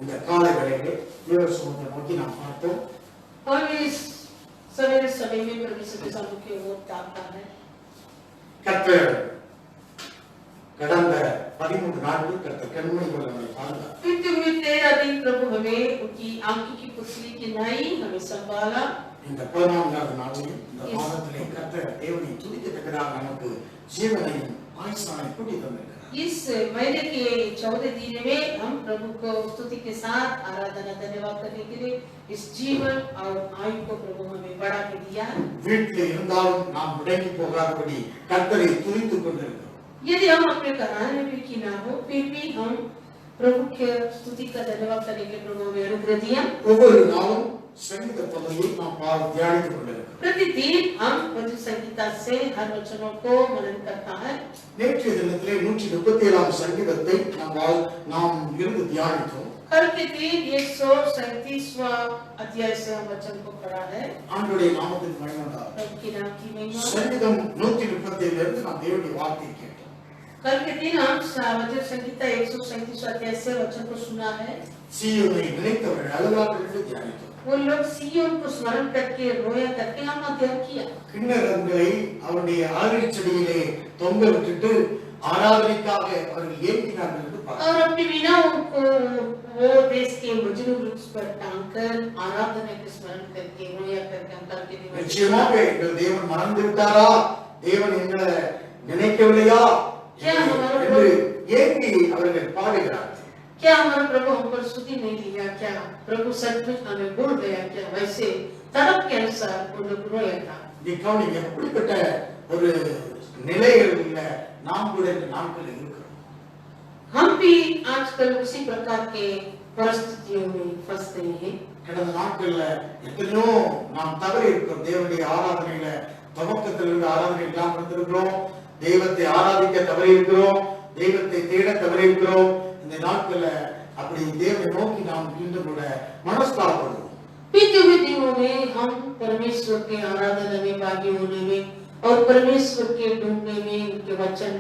இந்த காலை வேளையிலே தேவ சமூகத்தை நோக்கி நாம் பார்த்தோம். सवेरे समय में परमेश्वर के सामने की ओर ताकता है. கர்த்தர் கடந்த 13 நாட்கள் கர்த்தர் கண்மணி போல நம்மை பாதுகாத்தார். बीते हुए 13 दिन प्रभु हमें उनकी आंखों की पुतली की नाई हमें संभाला. இந்த 14வது நாளில் இந்த மாதத்திலே கர்த்தர் தேவனை துதிக்கத்தக்கதாக நமக்கு ஜீவனையும் ஆயுசானையும் கூட்டி தந்திருக்கிறார். इस महीने के 14 दिन में हम प्रभु को स्तुति के साथ आराधना धन्यवाद करने के लिए इस जीवन और आयु को प्रभु हमें बढ़ा के दिया. வீட்டில் இருந்தாலும் நாம் முடங்கி போகாதபடி கர்த்தரை துதித்துக் கொண்டிருக்கிறோம். यदि हम अपने घराने में भी की ना हो फिर भी हम प्रभु के स्तुति का धन्यवाद करने के लिए प्रभु हमें अनुग्रह दिया. ஒவ்வொரு நாளும் संगीत पदवी நாம் தியானித்துக் கொண்டிருக்கிறோம். प्रतिदिन हम भजन संगीता से हर वचनों को मनन करता है. நேற்றைய தினத்திலே 137ஆம் சங்கீதத்தை நாம் இருந்து தியானித்தோம். कल के दिन 137वां अध्याय से हम वचन को पढ़ा है. ஆண்டவருடைய நாமத்துக்கு மகிமை உண்டாகட்டும். प्रभु के नाम की महिमा. சங்கீதம் 137 இருந்து நாம் தேவனுடைய வார்த்தையை கேட்டோம். कल के दिन हम भजन संगीता 137 अध्याय से वचन को सुना है. சீயோனை நினைத்தவர்கள் அழுதார்கள் என்று தியானித்தோம். वो लोग सिय्योन को स्मरण करके रोया करके हम अध्ययन किया. கிண்ணறங்களை அவருடைய ஆலய செடியிலே தொங்க விட்டுட்டு ஆராதனைக்காக அவர்கள் ஏங்கினார்கள் என்று பார்த்தோம். और अपनी वीणाओं को वो देश के मजनू वृक्ष पर टांगकर आराधना के स्मरण करके रोया करके हम कल के दिन நிச்சயமாக எங்கள் தேவன் மறந்து விட்டாரா, தேவன் எங்களை நினைக்கவில்லையா என்று ஏங்கி அவர்கள் பாடுகிறார்கள். क्या हमारा प्रभु हम पर स्तुति नहीं लिया, क्या प्रभु सचमुच हमें भूल गया क्या? वैसे तड़प के अनुसार वो लोग रोया था. நீங்க எப்படிப்பட்ட ஒரு நிலைகளில் நாம் கூட இந்த நாட்களில் இருக்கிறோம். हम भी आजकल उसी प्रकार के परिस्थितियों में फंसते हैं. கடந்த நாட்கள்ல எத்தனையோ நாம் தவறி இருக்கிறோம். தேவனுடைய ஆராதனையில துவக்கத்திலிருந்து ஆராதனை எல்லாம் இருந்திருக்கிறோம். தெய்வத்தை ஆராதிக்க தவறி இருக்கிறோம். தெய்வத்தை தேட தவறி இருக்கிறோம். இந்த நாட்கள்ல அப்படி தேவனை நோக்கி நாம் மீண்டும் கூட மனஸ்தாபப்படுவோம். बीते हुए दिनों में हम परमेश्वर के आराधना में भागी होने में और परमेश्वर के ढूंढने में, उनके वचन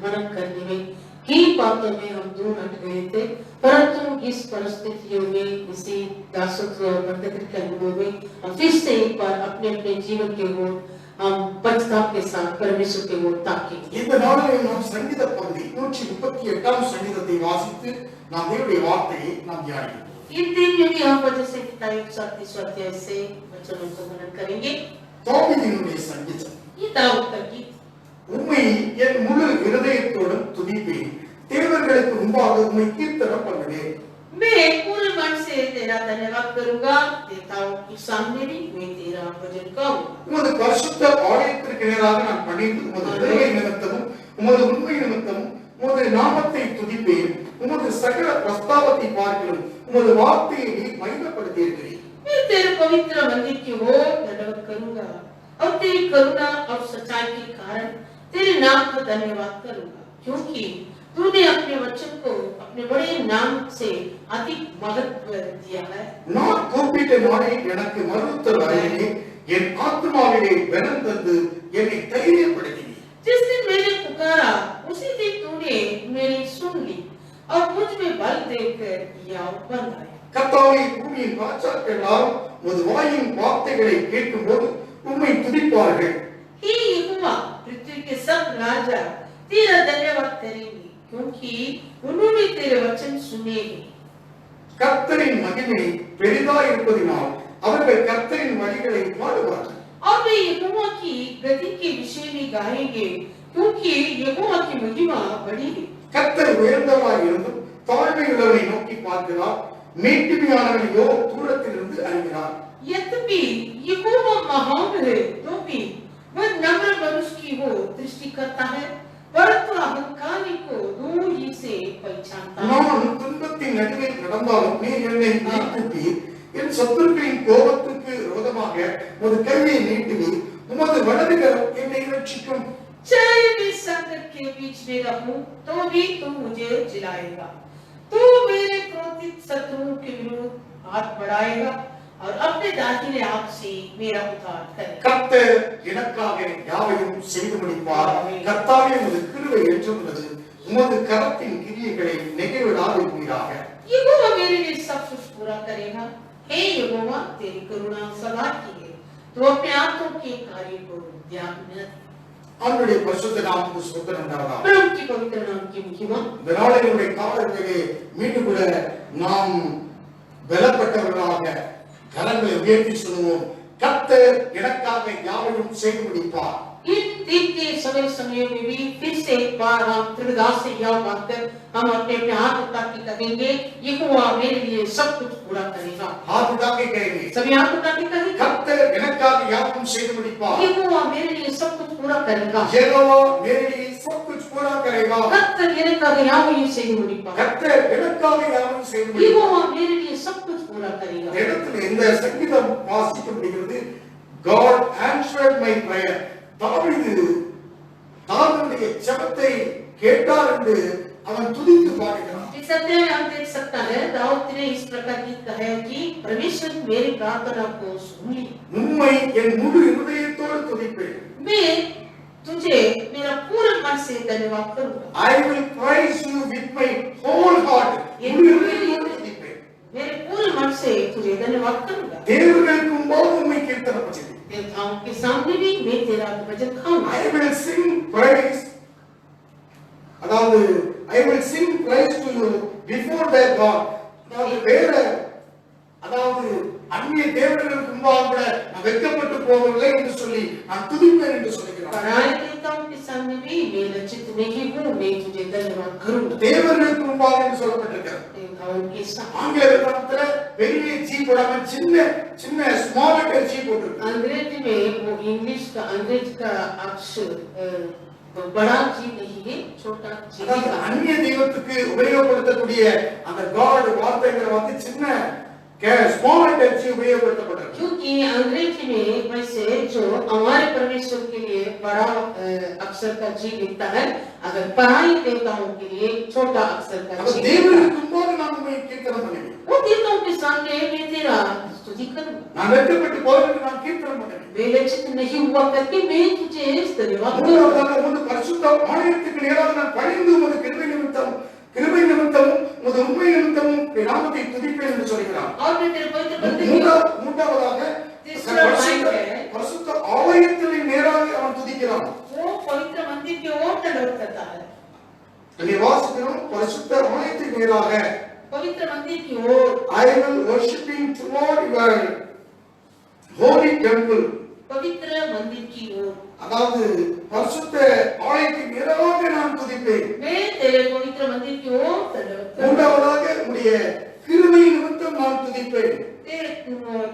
मनन करने में, ही बातों में हम दूर हट गए थे. परंतु इस परिस्थितियों में, इसी दासत्व और बंधक के अनुभव में हम फिर से एक बार अपने अपने जीवन के ओर हम पश्चाताप के साथ परमेश्वर के ओर ताकें. இந்த நாளில் நாம் சங்கீத பகுதி 138ஆம் சங்கீதத்தை வாசித்து நாம் தேவனுடைய வார்த்தையை நாம் தியானிப்போம். इन दिन में भी हम भजन संहिता 137 अध्याय से वचनों को मनन करेंगे. தாவீதினுடைய சங்கீதம். ये दाऊद का गीत. உம்மை என் முழு இருதயத்தோடும் துதிப்பேன், தேவர்களுக்கு முன்பாக உம்மை கீர்த்தனம் பண்ணுவேன். मैं पूरे मन से तेरा धन्यवाद करूंगा, देवताओं के सामने भी मैं तेरा भजन गाऊंगा. உமது பரிசுத்த ஆலயத்திற்கு நேராக நான் பணிந்து உமது கிருபை நிமித்தமும் உமது உண்மை நிமித்தமும் உமது நாமத்தை துதிப்பேன். உமது சகல பிரஸ்தாபத்தை பார்க்கிறோம், உமது வார்த்தையை மகிமைப்படுத்தி இருக்கிறேன். मैं तेरे पवित्र मंदिर की ओर धन्यवाद करूंगा और तेरी करुणा और सच्चाई के कारण तेरे नाम का धन्यवाद करूंगा, क्योंकि तूने अपने वचन को अपने बड़े नाम से अधिक महत्व दिया है. நான் கூப்பிட்ட நாளில் எனக்கு மறுத்தல் அருளினே, என் ஆத்மாவிலே பலம் தந்து என்னை தைரியப்படுத்தினீர். जिस दिन मैंने पुकारा उसी दिन तूने मेरी सुन ली और मुझ में बल देकर याव बंधाया. கர்த்தாவே, பூமியின் ராஜாக்கள் எல்லாரும் உமது வாயின் வார்த்தைகளை கேட்கும்போது உம்மை துதிப்பார்கள். हे यहोवा, पृथ्वी के सब राजा तेरा धन्यवाद करेंगे, क्योंकि उन्होंने तेरे वचन सुने हैं. கர்த்தரின் மகிமை பெரிதாய் இருப்பதினால் அவர்கள் கர்த்தரின் வழிகளை பாடுவார்கள். और वे यहोवा की गति के विषय में गाएंगे, क्योंकि यहोवा की महिमा बड़ी है. கர்த்தர் உயர்ந்தவராய் இருந்தும் தாழ்மை உள்ளவனை நோக்கி பார்க்கிறார், மேட்டிமையானவனையோ தூரத்திலிருந்து அறிகிறார். यद्यपि यहोवा महान है तो भी वह नम्र मनुष्य की ओर दृष्टि करता है, परंतु अहंकारी को दूर ही से पहचानता है. நான் துன்பத்தின் நடுவில் நடந்தாலும் நீர் என்னை மீட்பீர். என் சத்துருக்களின் கோபத்துக்கு விரோதமாக உமது கையை நீட்டுவீர். உமது வலது கரம் என்னை ரட்சிக்கும். चाहे मैं संकट के बीच में रहूं तो भी तू मुझे जिलाएगा. तू मेरे क्रोधित शत्रुओं के विरुद्ध हाथ बढ़ाएगा और अपने दाहिने हाथ से मेरा उद्धार करेगा. கர்த்தர் எனக்காக யாவையும் செய்து முடிப்பார். கர்த்தாவே, உமது கிருபை என்றும் உள்ளது. உமது கரத்தின் கிரியைகளை நெகிழ்விடாதிருப்பீராக. यहोवा मेरे लिए सब कुछ पूरा करेगा। हे यहोवा, तेरी करुणा सदा की है, तू अपने हाथों के कार्य को ध्यान में रख। அவருடைய பரிசுத்த நாமத்துக்கு ஸ்தோத்திரம் உண்டாவதாக. प्रभु की पवित्र नाम की महिमा। இந்த நாளினுடைய காலத்திலே மீண்டும் கூட நாம் பலப்பட்டவர்களாக கரங்களை உயர்த்தி சொல்லுவோம், கர்த்தர் எனக்காக யாவையும் செய்து முடிப்பார். इन दिन के समय में भी फिर से एक बार हम दृढ़ता से यह मानकर हम अपने अपने हाथ उठा के कहेंगे, यहोवा मेरे लिए सब कुछ पूरा करेगा। हाथ उठा के कहेंगे, सभी हाथ उठा के कहेंगे, கர்த்தர் எனக்காக யாவையும் செய்து முடிப்பார். यहोवा मेरे लिए सब कुछ पूरा करेगा। यहोवा मेरे लिए सब कुछ पूरा करेगा. கர்த்தர் எனக்காக யாவையும் செய்து முடிப்பார்। கர்த்தர் எனக்காக யாவையும் செய்து முடிப்பார். यहोवा मेरे लिए सब कुछ पूरा करेगा। இந்த இடத்துல இந்த சங்கீதம் வாசிக்கப்படுகிறது, God answered my prayer. தாவீதுடைய ஜெபத்தை கேட்டார் என்று அவன் துதித்து பாடுகிறான். इस अध्याय में हम देख सकता है दाऊद ने इस प्रकार गीत गाया कि परमेश्वर मेरी प्रार्थना को सुन ली। உம்மை என் முழு இதயத்தோடு துதிப்பேன். मैं तुझे मेरा पूरे मन से धन्यवाद करूंगा। I will praise you with my whole heart. முழு இதயத்தோடு துதிப்பேன். मेरे पूरे मन से तुझे धन्यवाद करूंगा। தேவர்களுக்கு முன்பாக உம்மை கீர்த்தனம் பண்ணுவேன். देवताओं के सामने भी मैं तेरा भजन गाऊंगा। I will sing praise, அதாவது I will sing praise to you before their God. அதாவது அந்நிய தேவர்களுக்கு முன்பாக கூட நான் வெட்கப்பட்டு போகவில்லை என்று சொல்லி நான் துதிப்பேன் என்று சொல்கிறார். पराये देवताओं के सामने भी मैं लज्जित नहीं हूँ, मैं तुझे धन्यवाद करूंगा। தேவர்களுக்கு முன்பாக என்று சொல்லப்பட்டிருக்கிறது. देवताओं के सामने ஆங்கில வேதத்துல பெரிய ஜி போடாம சின்ன சின்ன ஸ்மால் லெட்டர் ஜி போட்டிருக்கு. अंग्रेजी में वो इंग्लिश का अंग्रेज का अक्षर बड़ा जी नहीं है, छोटा जी है। அந்நிய தெய்வத்துக்கு உபயோகப்படுத்தக்கூடிய அந்த காட் வார்த்தைங்கிற வந்து சின்ன स्मॉल लेटर जी उपयोगப்படுத்தப்பட்டது. क्योंकि अंग्रेजी में वैसे जो हमारे परमेश्वर के लिए बड़ा अक्षर का जी लिखता है, अगर पराई देवताओं के लिए छोटा अक्षर का जी। தேவனுக்கு முன்பாக நாம் உம்மை கீர்த்தனம் பண்ணுவேன். वो देवताओं के सामने मैं तेरा स्तुति करूंगा। நான் வெட்கப்பட்டு போகவில்லை, நான் கீர்த்தனம் பண்ணுவேன். मैं लज्जित नहीं हुआ करके मैं तुझे धन्यवाद करूंगा। மூன்றாவதாக உமது பரிசுத்த ஆலயத்துக்கு நேராக நான் பணிந்து உமது கிருபை நிமித்தமும் உமது உண்மை நிமித்தமும் நாமத்தை துதிப்பேன் என்று சொல்கிறார். और मैं तेरे पवित्र मंदिर மூன்றாவதாக பரிசுத்த ஆலயத்திலே நேராக அவன் துதிக்கிறான். वो पवित्र मंदिर की ओर तड़प करता है। இங்கே வாசிக்கிறோம், பரிசுத்த ஆலயத்துக்கு நேராக पवित्र मंदिर की ओर I will worshiping toward your holy temple. पवित्र मंदिर की ओर, அதாவது பரிசுத்த ஆலயத்துக்கு நேராக நான் துதிப்பேன். मैं तेरे पवित्र मंदिर की ओर तड़प करूंगा। மூன்றாவதாக உம்முடைய கிருபை நிமித்தம் நான் துதிப்பேன்.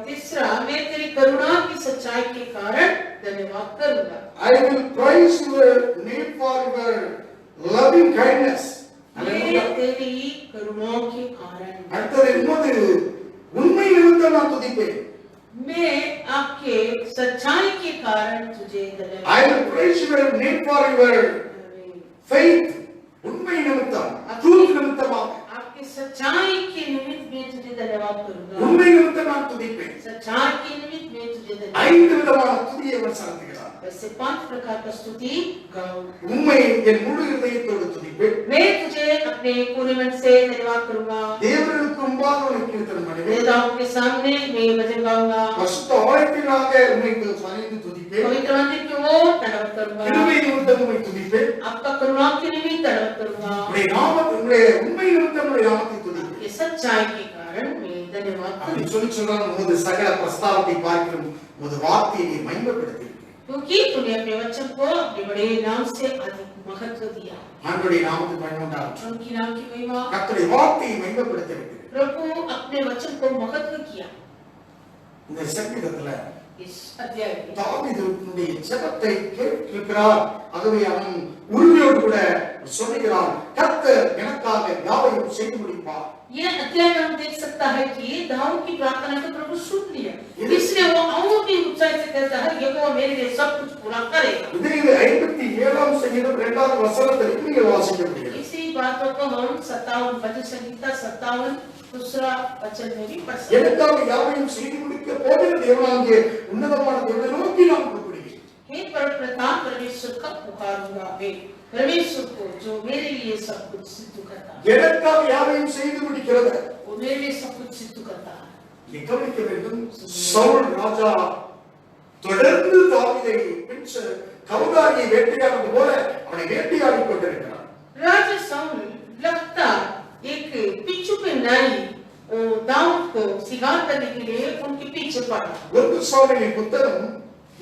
तीसरा, मैं तेरी करुणा की सच्चाई के कारण धन्यवाद करूंगा। I will praise your name for your loving kindness. मैं तेरी करुणा के कारण, அடுத்தது உமது உண்மை நிமித்தம் நான் துதிப்பேன். मैं आपके सच्चाई के कारण तुझे धन्यवाद। I will praise your name for your faith. உண்மை நிமித்தம், truth நிமித்தமாக आपके सच्चाई के निमित्त मैं तुझे धन्यवाद करूंगा। உண்மை நிமித்தம் நான் துதிப்பேன். सच्चाई के निमित्त मैं तुझे धन्यवाद। 5 விதமான துதியை அவர் செலுத்துகிறார். वैसे 5 प्रकार का स्तुति गाऊं। உண்மை என் முழு இதயத்தோடு துதிப்பேன். मैं तुझे अपने पूरे मन से धन्यवाद करूंगा। தேவனுக்கு முன்பாக உன்னை கீர்த்தனம் பண்ணுவேன். देवताओं के सामने मैं भजन गाऊंगा। பரிசுத்த ஆலயத்தினாக உம்மை பணிந்து துதிப்பேன். पवित्र मंदिर की ओर तड़प करूंगा। கிருபை நிமித்தம் உம்மை துதிப்பேன். आपका करुणा के निमित्त तड़प करूंगा। உம்முடைய நாமத்தை, உம்முடைய உண்மை நிமித்தம் உம்முடைய நாமத்தை துதிப்பேன். ये सच्चाई के कारण मैं धन्यवाद அப்படி करूंगा। சொல்லி சொன்னால் உமது சகல பிரஸ்தாபத்தை பார்க்கிறோம், உமது வார்த்தையை நீ மகிமைப்படுத்தி क्योंकि तूने अपने वचन को अपने बड़े नाम से अधिक महत्व दिया। ஆண்டவருடைய நாமத்துக்கு மகிமை உண்டாகட்டும். उनकी नाम की महिमा। கர்த்தருடைய வார்த்தையை மகிமைப்படுத்தி இருக்கிறேன். प्रभु अपने वचन को महत्व किया। இந்த சங்கீதத்துல इस अध्याय में தாவீதுடைய ஜெபத்தை கேட்டிருக்கிறார். ஆகவே அவன் உறுதியோடு கூட சொல்லுகிறான், கர்த்தர் எனக்காக யாவையும் செய்து முடிப்பார். ये अध्याय में हम देख सकता है कि दाऊद की प्रार्थना को प्रभु सुन लिया, इसलिए वो और भी ऊंचाई से कहता है, यहोवा मेरे लिए सब कुछ पूरा करेगा। இது 57ஆம் சங்கீதம் 2வது வசனத்தில் இப்படி வாசிக்கப்படுகிறது. इसी बातों को हम 57 भजन संहिता 57 दूसरा वचन में भी पढ़ सकते हैं। எனக்காக யாவையும் செய்து முடிக்க போகிற தேவனாகிய உன்னதமான தேவனை நோக்கி நாம் கூப்பிடுகிறோம். हे प्रधान परमेश्वर का पुकारूंगा, मैं परमेश्वर को जो मेरे लिए सब कुछ सिद्ध करता है। எனக்காக யாவையும் செய்து முடிக்கிறது. वो मेरे लिए सब कुछ सिद्ध करता है। இங்கே கவனிக்க வேண்டும், சவுல் ராஜா தொடர்ந்து தாவீதை கவுதாரியை வேட்டையாடுவது போல அவனை வேட்டையாடிக் கொண்டிருக்கிறான். राजा साउल लगातार एक पिच्चू पे नाई दाऊद को शिकार करने के लिए उनके पीछे पड़ा। 1 சாமுவேலின் புத்தகம்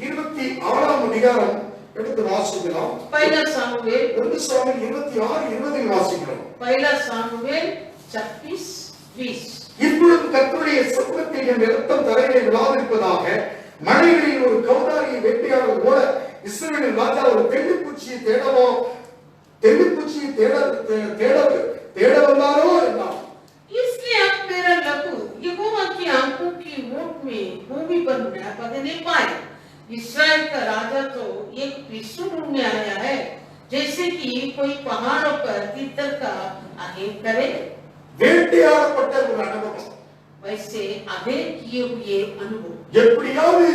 26ஆம் அதிகாரம் எடுத்து வாசிக்கலாம். पहला सामुएल 1 சாமுவேல் 26:20 வாசிக்கிறோம். पहला सामुएल 26:20 இப்பொழுது கர்த்தருடைய சமூகத்தில் என் இரத்தம் தரையிலே விழாதிருப்பதாக, மலைகளில் ஒரு கவுதாரியை வேட்டையாடுவது போல இஸ்ரவேலின் ராஜா ஒரு தெள்ளிப்பூச்சியை தேட வந்தாரோ என்றான். इसलिए अब मेरा लहू यहोवा की आंखों की ओट में भूमि पर न पकड़ने पाए। इस्राएल का राजा तो एक विश्व ढूंढने आया है, जैसे कि कोई पहाड़ों पर तितर का आगे करे। வேட்டையாடப்பட்ட ஒரு அனுபவம், वैसे आगे किए हुए अनुभव। எப்படியாவது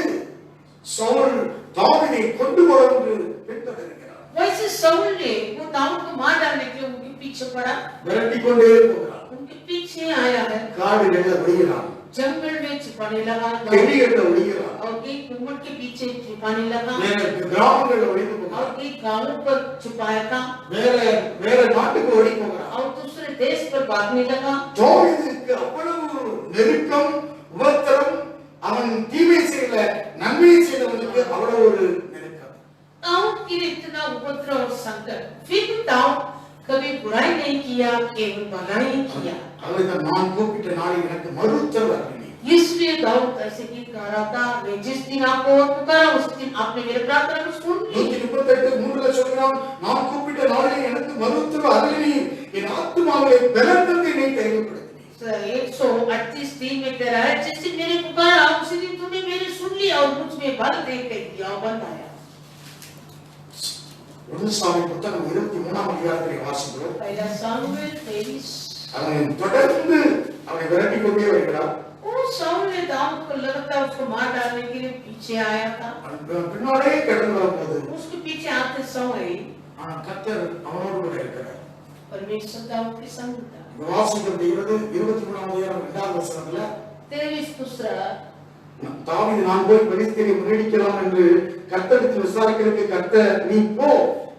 சவுல் தாவீதை கொண்டு வந்து பின்தொடர்கிறார். वैसे साउल ने वो दाऊद को मार डालने के लिए उनके पीछे पड़ा, விரட்டி கொண்டே போகிறார். उनके पीछे आया है। காடுகளில் ஒளிகிறான், जंगल में छिपाने लगा, செடிகளில் ஒளிகிறான், और एक कुमड़ के पीछे छिपाने लगा, கிராமங்களில் ஒளிந்து போகிறான், और एक गांवों पर छुपाया था, வேற நாட்டுக்கு ஓடி போகிறான். और दूसरे देश पर भागने लगा। தாவீதுக்கு அவ்வளவு நெருக்கம், உபத்திரம், அவன் தீமை செய்யல நன்மை செய்தவனுக்கு அவ்வளவு ஒரு நெருக்கம். दाऊद के लिए इतना उपद्रव और संकट, फिर भी दाऊद कभी बुराई नहीं किया, केवल भलाई ही किया। அவன் நான் கூப்பிட்ட நாளில் எனக்கு மறுத்தல் வரவில்லை. इसलिए दाऊद ऐसे ही कह रहा था, मैं जिस दिन आपको पुकारा उस दिन आपने मेरे प्रार्थना को सुन ली। 138:3 சொல்கிறான், நான் கூப்பிட்ட நாளில் எனக்கு மறுத்தல் வரவில்லை, என் ஆத்துமாவிலே பலன் தந்து என்னை தைரியப்படுத்தினீர். 138 में कह रहा है, जिस दिन मैंने पुकारा उसी दिन तूने मेरी सुन ली और मुझ में बल दे के दिया, बल आया। 1 சாமுவேல் புத்தகம் 23ஆம் அதிகாரத்தை வாசிக்கிறோம். पहला सामुएल 23। அவன் தொடர்ந்து அவனை விரட்டி கொண்டே வருகிறான். साउल ने दाऊद को लगातार उसको मार डालने के लिए पीछे आया था। பின்னாலே கடந்து வரும்போது उसके पीछे आते समय கர்த்தர் அவனோடு கூட இருக்கிறார். परमेश्वर दाऊद के संग था। வாசிக்கிறது 23ஆம் அதிகாரம் 2ஆம் வசனத்துல 23 दूसरा, தாவீது நான் போய் பெலிஸ்தரை முறியடிக்கலாம் என்று கர்த்தரிடத்தில் விசாரிக்கிறதுக்கு கர்த்தர் நீ போ,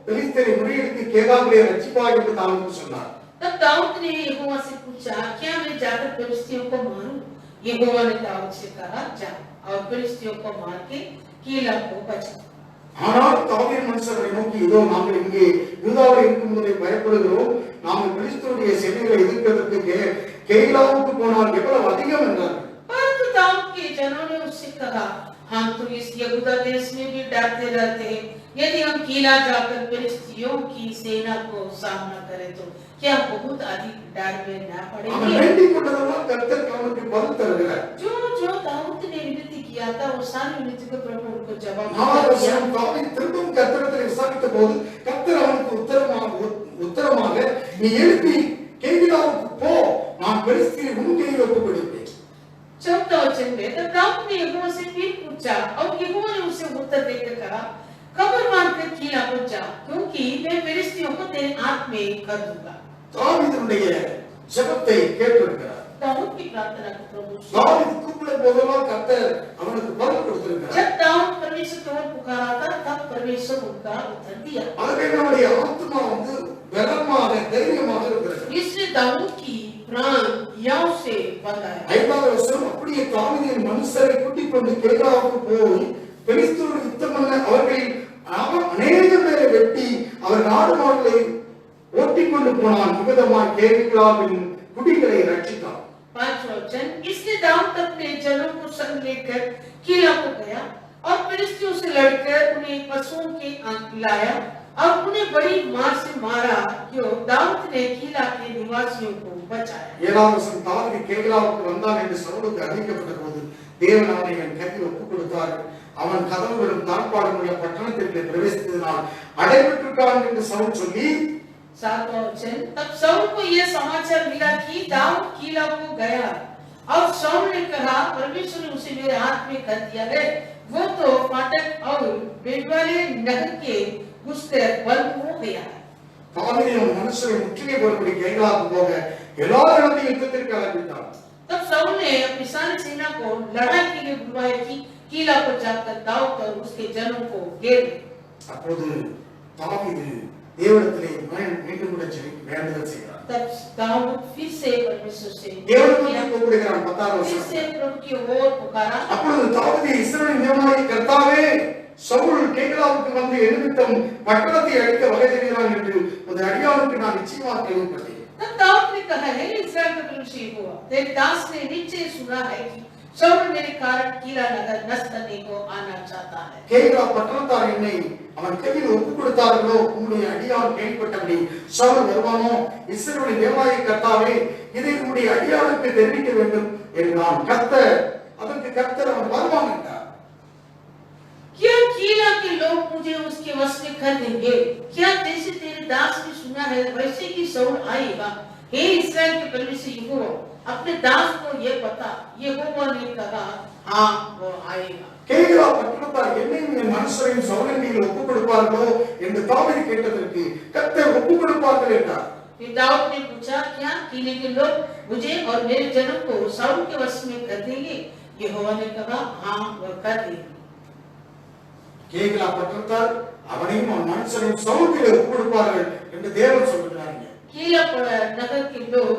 பெலிஸ்தரை முறியடித்து கேதாவிலே ரட்சிப்பாய் என்று தாவீது சொன்னார். तब दाऊद ने यहोवा से पूछा, क्या मैं जाकर फिलिस्तियों को मारूं? यहोवा ने दाऊद से कहा, जा और फिलिस्तियों को मार के कीला को बचा। ஆனால் தாவீது மனுஷரை நோக்கி, இதோ நாங்கள் இங்கே யூதாவில் இருக்கும்போதே பயப்படுகிறோம், நாங்கள் பெலிஸ்தருடைய சேனைகளை எதிர்க்கிறதற்கு கேயிலாவுக்கு போனால் எவ்வளவு அதிகம் என்றார். परंतु दाऊद के जनों ने उससे कहा, हम तो इस यहूदा देश में भी डरते रहते हैं, यदि हम कीला जाकर फिलिस्तियों की सेना को सामना करें तो क्या बहुत अधिक डर में न அவன் पड़ेंगे? வேண்டிக் கொண்டதெல்லாம் கர்த்தர் அவனுக்கு பதில் தருகிறார். जो जो दाऊद ने विनती किया था वो सारी विनती को प्रभु उनको जवाब दिया। தாவீது திரும்பவும் கர்த்தரிடத்தில் விசாரித்த போது கர்த்தர் அவனுக்கு உத்தரமாக நீ எழுப்பி கேயிலாவுக்கு போ, நான் பெலிஸ்தரை உன் கையில் ஒப்புக் கொடுப்பேன். 14 वचन में तब दाऊद ने यहोवा से फिर पूछा और यहोवा ने उसे उत्तर देकर कहा, कब्र बांधकर कीला को जा, क्योंकि मैं फिलिस्तियों को तेरे हाथ में कर दूंगा। தாவீதுடைய ஜெபத்தை கேட்டிருக்கிறார். दाऊद की प्रार्थना को प्रभु सुना। தாவீது கூப்பிட போதெல்லாம் கர்த்தர் அவனுக்கு பதில் கொடுத்திருக்கிறார். जब दाऊद परमेश्वर की ओर पुकारा था तब परमेश्वर उनका उत्तर दिया। அதுவே நம்முடைய ஆத்மா பலமாக தைரியமாக இருக்கிறது. इसलिए दाऊद की प्राण याव से बंधा है। 5வது வசனம், அப்படியே தாவீது மனுஷரை கூட்டிக் கொண்டு கேயிலாவுக்கு போய் பெலிஸ்தரோடு யுத்தம் பண்ண அவர்களில் அநேக பேரை வெட்டி அவர் நாடு மாடுகளை ஓட்டிக் கொண்டு போனான், விதமாய் கேயிலாவின் குடிகளை ரட்சித்தான். 5वां वचन, इसलिए दाऊद अपने जनों को संग लेकर कीला को गया और फिलिस्तियों से लड़कर उन्हें पशुओं के अंक लाया और उन्हें बड़ी मार से मारा, क्यों दाऊद ने कीला के निवासियों को बचाया। 7வது வசனம், தாவீது கேயிலாவுக்கு வந்தான் என்று சவுலுக்கு அறிவிக்கப்பட்ட போது தேவன் அவனை என் கையில் ஒப்புக் கொடுத்தார். அவன் கதவுகளும் தாழ்பாடுடைய பட்டணத்திற்கு பிரவேசித்ததினால் அடைபட்டிருக்கான் என்று சவுல் சொல்லி 7वां वचन, तब शाऊल को यह समाचार मिला कि दाऊद कीला को गया और शाऊल ने कहा, परमेश्वर ने उसे मेरे हाथ में कर दिया है, वो तो फाटक और बेटवाले नगर के घुसकर बंद हो गया है। தாவீதையும் மனுஷரை முற்றுகை போடும்படி கைகளாக போக எல்லா இடத்தையும் யுத்தத்திற்கு அழைப்பிட்டான். तब शाऊल ने अपनी सारी सेना को लड़ाई के लिए बुलवाया कि किला पर जाकर दाऊद और उसके जनों को घेर ले। அப்போது தாவீது தேவனிடத்திலே மீண்டும் கூட வேண்டுதல் செய்கிறார். तब दाऊद फिर से परमेश्वर से தேவனிடத்தில் கூப்பிடுகிறான். 10வது फिर வசனம். से प्रभु की ओर पुकारा। அப்பொழுது தாவீது இஸ்ரவேலின் தேவனாகிய கர்த்தாவே, சவுல் கேகிலாவுக்கு வந்து என் நிமித்தம் பட்டணத்தை அழிக்க வகை செய்கிறான் என்று உமது அடியானுக்கு நான் நிச்சயமாக கேள்விப்பட்டேன். तब दाऊद ने कहा है इस्राएल का परमेश्वर हुआ तेरे दास ने निश्चय सुना है कि शाऊल मेरे कारण किला नगर नष्ट करने को आना चाहता है। கேகிலா பட்டணத்தார் என்னை அவன் கையில் ஒப்புக் கொடுத்தார்களோ உம்முடைய அடியான் கேள்விப்பட்டபடி சவுல் வருவானோ? இஸ்ரவேலின் தேவனாகிய கர்த்தாவே, இதை உம்முடைய அடியானுக்கு தெரிவிக்க வேண்டும் என்றான். கர்த்தர் அதற்கு கர்த்தர் அவன் வருவான் என்றார். क्या किला के लोग मुझे उसके वश में कर देंगे? क्या जैसे तेरे दास ने सुना है वैसे ही शाऊल आएगा? हे इस्राएल के परमेश्वर यहोवा, अपने दास को ये बता। यहोवा ने कहा हाँ वो आएगा। கேகிலா பட்டணத்தார் என்னையும் என் மனுஷரையும் சவுலின் கையில் ஒப்புக் கொடுப்பார்களோ என்று தாவீது கேட்டதற்கு கர்த்தர் ஒப்புக் கொடுப்பார்கள் என்றார். फिर दाऊद ने पूछा क्या किले के लोग मुझे और मेरे जनों को शाऊल के वश में कर देंगे? यहोवा ने कहा हाँ वो कर देंगे। கேகிலா பட்டணத்தார் அவனையும் அவன் மனுஷரையும் சவுல் கையில் ஒப்புக் கொடுப்பார்கள் என்று தேவன் சொல்கிறாங்க. किला नगर के लोग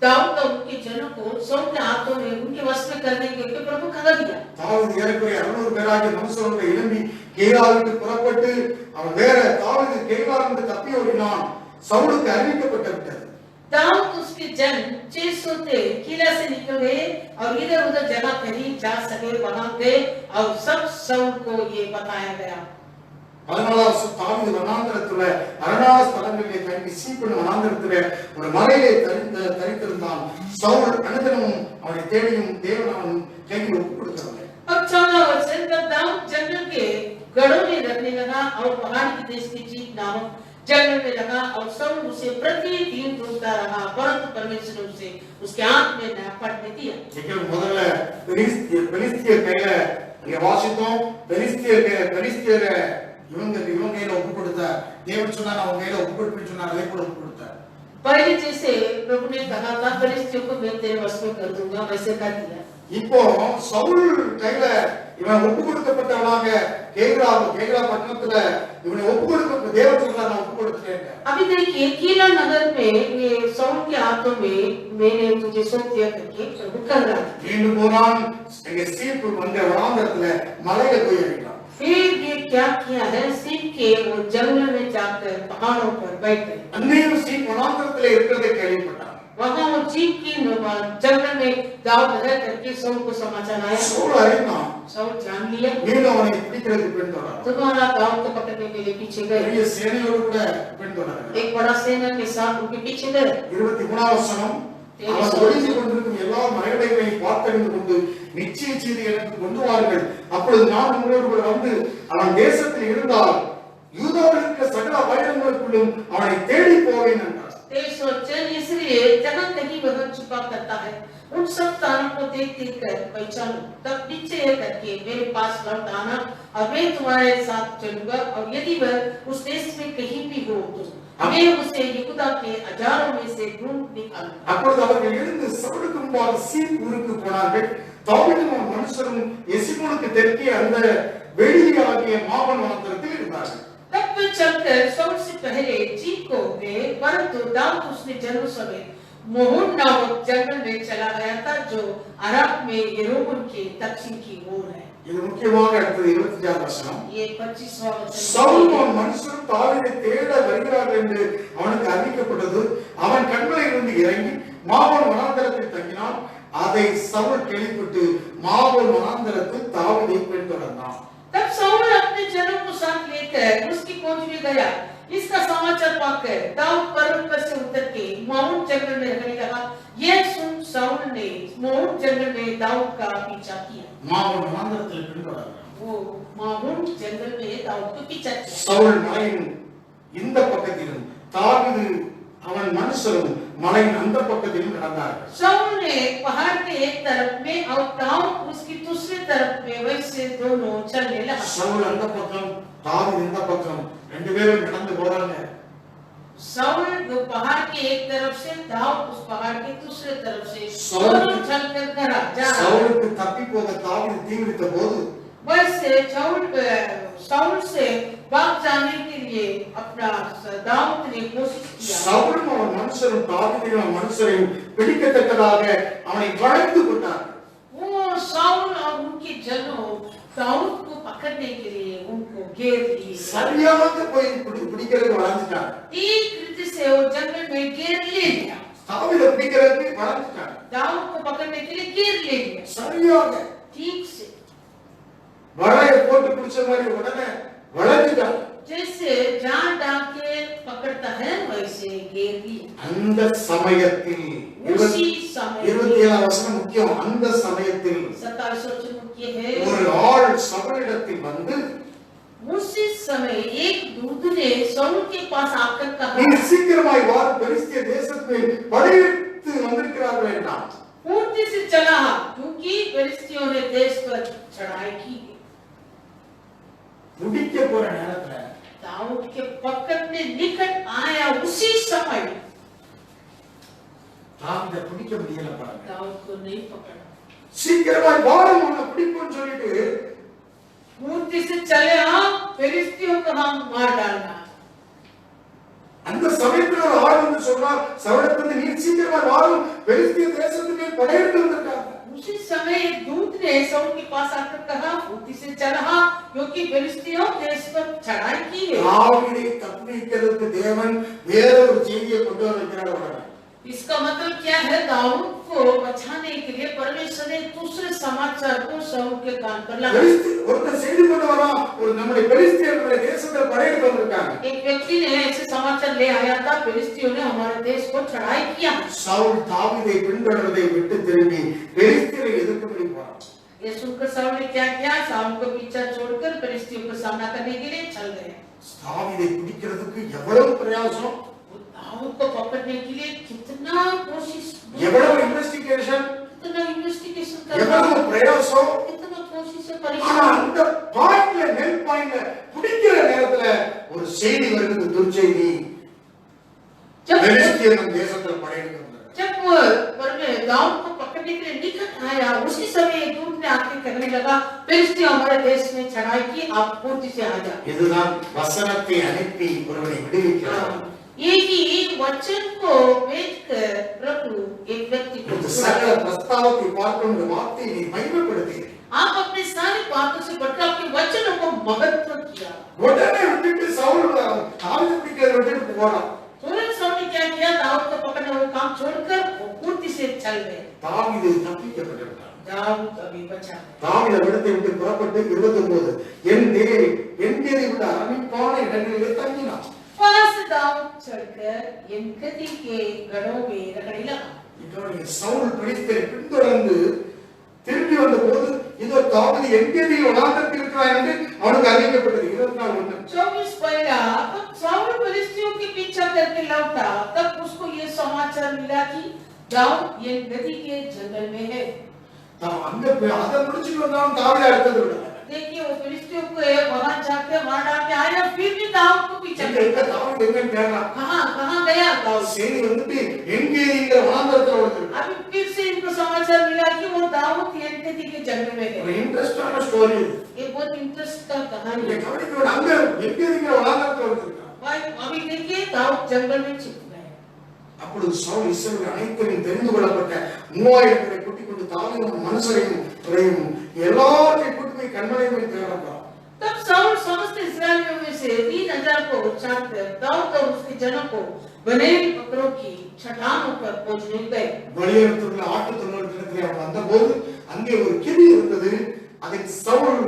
दाऊद और उनके जनों को शाऊल के हाथों में उनके वश में कर देंगे कि प्रभु कहा दिया। தாவீது ஏறக்குறைய 600 பேராகிய மனுஷரோடு எழும்பி கேகிலாவுக்கு புறப்பட்டு அவன் வேற தாவீது கேகிலாவிலிருந்து தப்பி ஓடினான். சவுலுக்கு அறிவிக்கப்பட்டு விட்டது. दाऊद उसके जन 600 थे किला से निकल गए और इधर उधर जगह कहीं जा सके वहां गए और सब शाऊल को ये बताया गया। 14வது வருஷம் தாவீது வனாந்தரத்துல அரணான ஸ்தலங்களிலே தங்கி சீப்புன வனாந்தரத்துல ஒரு மலையிலே தரித்திருந்தான். சவுல் அனுதினமும் அவனை தேடியும் தேவன் அவன் கையில் ஒப்புக் கொடுக்கவில்லை. अब 14 वर्ष तब दाऊद जंगल के गढ़ों में रहने लगा और पहाड़ के देश के जीप नामक जंगल में लगा और शाऊल उसे प्रतिदिन ढूंढता रहा परंतु परमेश्वर ने उसे उसके हाथ में न पड़ने दिया। இங்க முதல்ல பெலிஸ்தியர் கையில இங்க வாசித்தோம். பெலிஸ்தியர் இவங்க கையில ஒப்புக் கொடுத்தார். தேவன் சொன்னார் அவங்க கையில ஒப்புக் கொடுப்பேன்னு சொன்னார். அதே போல ஒப்புக் கொடுத்தார். पहले जैसे प्रभु ने कहा था फिलिस्तियों को मैं तेरे वश में कर दूंगा वैसे कर दिया। இப்போ சவுல் கையில இவன் ஒப்புக் கொடுக்கப்பட்டவனாக கேகிலா பட்டணத்துல இவனை ஒப்புக் கொடுக்க தேவன் சொன்னார் நான் ஒப்புக் கொடுத்துட்டேன். अभी देखिए किला नगर में ये शाऊल के हाथों में मैंने तुझे सौंप दिया करके प्रभु कर रहा था। மீண்டும் போனான். இங்க சீப்பு வந்த வனாந்தரத்துல மலையில போய் இறங்கினான். फिर ये क्या किया है सीप के वो जंगल में जाकर पहाड़ों पर बैठ गए। அன்னையும் சீப் வனாந்தரத்துல இருக்கிறதை கேள்விப்பட்டான். वहां वो जीप की जंगल में दाऊद रह करके शाऊल को समाचार आया। சவுல் அறிந்தான். शाऊल जान लिया மீண்டும் அவனை பிடிக்கிறதுக்கு பின்தொடர்றான். तुम्हारा दाऊद को पकड़ने के लिए पीछे गए। பெரிய சேனையோடு கூட பின்தொடர்றான். एक बड़ा सेना के साथ उनके पीछे गए। 23வது வசனம். அவன் ஒளிந்து கொண்டிருக்கும் எல்லா மறைவிடங்களையும் பார்த்தறிந்து கொண்டு நிச்சய செய்தி எனக்கு கொண்டு வாருங்கள். அப்பொழுது நான் உங்களோடு கூட வந்து அவன் தேசத்தில் இருந்தால் யூதாவில் இருக்கிற சகல வைரங்களுக்குள்ளும் அவனை தேடி போவேன் என்றார். तेज वचन इसलिए जहाँ कहीं वह छुपा करता है उन सब स्थानों को देख देख कर पहचानो तब निश्चय करके मेरे पास लौट आना और मैं तुम्हारे साथ चलूंगा और यदि वह उस देश में कहीं भी हो तो मैं उसे यहूदा के हजारों में से ढूंढ निकालूंगा। அப்பொழுது அவர்கள் எழுந்து சவுலுக்கு முன்பாக சீப் ஊருக்கு போனார்கள். தாவீதும் மனுஷரும் எசிமோனுக்கு தெற்கே அந்த வெளியாகிய மாவன் வனாந்தரத்தில் இருந்தார்கள். तब वे चलकर शाऊल से पहले जीप को गए परंतु दाऊद उसने जनों समेत मोहन नामक जंगल में चला गया था जो अरब में यरोबन के दक्षिण की ओर है। இது முக்கியமாக அடுத்தது 25வது வசனம். ये 25वां वचन சவுலும் மனுஷரும் தாவீதை தேட வருகிறார்கள் என்று அவனுக்கு அறிவிக்கப்பட்டது. அவன் கண்மலையிலிருந்து இறங்கி மாவோன் வனாந்தரத்தில் தங்கினான். அதை சவுல் கேள்விப்பட்டு மாவோன் வனாந்தரத்தில் தாவீதை பின்தொடர்ந்தான். तब शाऊल अपने जनों को साथ लेकर उसकी खोज में गया। इसका समाचार पाकर दाऊद पर्वत पर से उतर के माउंट जंगल में रहने लगा। यह सुन शाऊल ने माउंट जंगल में दाऊद का पीछा किया। மாவோன் வனாந்தரத்தில் பின்தொடர்ந்தான். वो माउंट जंगल में दाऊद को पीछा किया। சவுல் மலையின் இந்த பக்கத்திலும் தாவீது அவன் மனுஷரும் மலையின் அந்த பக்கத்திலும் நடந்தார்கள். शाऊल ने पहाड़ के एक तरफ में और दाऊद उसकी दूसरी तरफ में वैसे दोनों चलने लगा। சவுல் அந்த பக்கம் தாவீது இந்த பக்கம் ரெண்டு பேரும் நடந்து போறாங்க. साउल वो पहाड़ के एक तरफ से, दाऊद उस पहाड़ के दूसरे तरफ से, साउल- दोनों चलकर जा रहा। சவுலுக்கு தப்பி போக தாவீது தீவிரித்த போது वैसे साउल से भाग जाने के लिए अपना दाऊद ने कोशिश किया। சவுலும் அவன் மனுஷரும் தாவீதையும் அவன் மனுஷரையும் பிடிக்கத்தக்கதாக அவனை வளைந்து கொண்டார். वो साउल और उनके जनों दाऊद को पकड़ने के लिए उनको घेर लिए। சரியாக போய் பிடிக்கிறதுக்கு வளைஞ்சிட்டாங்க. ठीक रीति से वो जंगल में घेर ले लिया। தாவீதை பிடிக்கிறதுக்கு வளைஞ்சிட்டாங்க. दाऊद को पकड़ने के लिए घेर ले लिया। சரியாக ठीक से வளைய போட்டு பிடிச்ச மாதிரி உடனே வளைஞ்சிட்டாங்க. जैसे जान डाल के पकड़ता है वैसे घेर लिया। அந்த சமயத்தில் उसी समय 27 வசனம் முக்கியம். அந்த சமயத்தில் 27 वचन मुख्य है। ஒரு ஆள் சவுலிடத்தில் வந்து उसी समय एक दूत ने साउल के पास आकर कहा, நீ சீக்கிரமாய் வா, பெலிஸ்திய தேசத்தில் படையெடுத்து வந்திருக்கிறார்கள் என்றான். फुर्ती से चला क्योंकि फिलिस्तीयों ने देश पर चढ़ाई की। முடிக்க போற நேரத்துல दाऊद के पकड़ने निकट आया उसी समय தாவீதை பிடிக்க முடியல பாருங்க. दाऊद को नहीं पकड़ा। சீக்கிரமாய் வாரும் உன்னை பிடிப்போம்னு சொல்லிட்டு फुर्ती से चले फिलिस्तीयों को हम मार डालना। அந்த சமயத்துல ஒரு ஆள் வந்து சொல்றார், சவுலிடத்தில் நீ சீக்கிரமாய் வாரும், பெலிஸ்திய தேசத்துக்கு படையெடுத்து வந்திருக்காங்க. उसी समय एक दूत ने साउल के पास आकर कहा, फुर्ती से चला क्योंकि फिलिस्तीयों देश पर चढ़ाई की है। தாவீதை தப்பிக்கிறதுக்கு தேவன் வேற ஒரு செய்தியை கொண்டு வந்திருக்கிறார் உடனே. इसका मतलब क्या है? दाऊद को बचाने के लिए परमेश्वर ने दूसरे समाचार को साउल के कान पर लगाया। ஒருத்தர் செய்தி கொண்டு வரான், ஒரு நம்முடைய பெலிஸ்தியர்களுடைய தேசத்துல படையெடுத்து வந்திருக்காங்க. एक व्यक्ति ने ऐसे समाचार ले आया था, फिलिस्तीयों ने हमारे देश को चढ़ाई किया। சவுல் தாவீதை பின்தொடர்வதை விட்டு திரும்பி பெலிஸ்தியரை எதிர்க்கும்படி போறான். ये सुनकर साउल ने क्या किया? साउल को पीछा छोड़कर फिलिस्तीयों का सामना करने के लिए चल गए। தாவீதை பிடிக்கிறதுக்கு எவ்வளவு பிரயாசம், दाऊद को पकड़ने के लिए कितना कोशिश, எவ்வளவு இன்வெஸ்டிகேஷன், कितना इन्वेस्टिगेशन करना, எவ்வளவு பிரயாசம். कितना कोशिश से ஆனா परेशान। அந்த பாயிண்ட்ல நெல் பாயிண்ட்ல பிடிக்கிற நேரத்துல ஒரு செய்தி வருது, துர்ச்செய்தி. जब பெலிஸ்தியர் நம் தேசத்துல படையெடுத்து வந்தாங்க. जब दाऊद को पकड़ने के लिए निकट आया उसी समय एक दूत ने आके कहने लगा, फिलिस्ती हमारे देश में चढ़ाई की, आप फुर्ती से आ जाओ। இதுதான் வசனத்தை அனுப்பி ஒருவனை விடுவிக்கிறார். ये ही वचन को भेजकर प्रभु एक व्यक्ति को இந்த சகல பிரஸ்தாவத்தை பார்க்கும் இந்த வார்த்தையை நீ மகிமைப்படுத்தி आप अपने सारी बातों से बढ़कर आपके वचनों को महत्व किया। உடனே விட்டுட்டு சவுல் தாவீதை பிடிக்கிறத விட்டுட்டு போறான். तुरंत साउल ने क्या किया? दाऊद को पकड़ने वो काम छोड़कर वो फुर्ती से चल गए। தாவீது தப்பிக்கப்பட்டான். दाऊद अभी बचा है। தாவீது இடத்தை விட்டு புறப்பட்டு 29 என் தேவி விட அரணிப்பான இடங்களிலே தங்கினான். वहां से दाऊद चढ़कर एनगदी के गढ़ों में रगड़ने लगा। இதோடைய சவுல் பெலிஸ்தியரை பின்தொடர்ந்து திரும்பி வந்த போது இதோ தாவீது என்கேதியில் வனாந்தரத்தில் இருக்கிறான் என்று அவனுக்கு அறிவிக்கப்பட்டது. 24 24 पहला तब साउल फिलिस्तीयों के पीछा करके लौटा, तब उसको ये समाचार मिला कि दाऊद एनगदी के जंगल में है। அங்க அதை முடிச்சுட்டு வந்தாலும் தாவீது அடுத்தது விடல. देखिए वो फिलिस्तीयों को वहां जाके मार डाल के आया, फिर भी दाऊद को पीछा करता। தாவீது எங்க தேடுறான்? कहां गया दाऊद? சரி வந்துட்டு என்கேதிங்கிற வனாந்தரத்துல வந்து अभी फिर से इनको समाचार मिला कि वो दाऊद एनगदी के जंगल में ஒரு है। இன்ட்ரெஸ்டான ஸ்டோரி. ये बहुत इंटरेस्ट का कहानी இங்க है। கவனிக்க வேண்டிய அங்க என்கேதிங்கிற வனாந்தரத்துல வந்திருக்கான். भाई अभी देखिए दाऊद जंगल में छिप गए। அப்பொழுது சவுல் இஸ்ரவேல் அனைத்தையும் தெரிந்து கொள்ளப்பட்ட 3000 பேரை கூட்டிக் கொண்டு தாவீதும் மனுஷரையும் எல்லாரையும் கூட்டி போய் கண்மலையை தேடப்பா. तब साउल समस्त इस्राएलियों में से 3000 को उठाकर दाऊद और उसके जनों को बने बकरों की चट्टानों पर पहुंचने गए। வெளியேறத்துள்ள ஆட்டு தொழில்நுட்பத்திலே அவன் வந்தபோது அங்கே ஒரு கிளி இருந்தது. அதில் சவுல்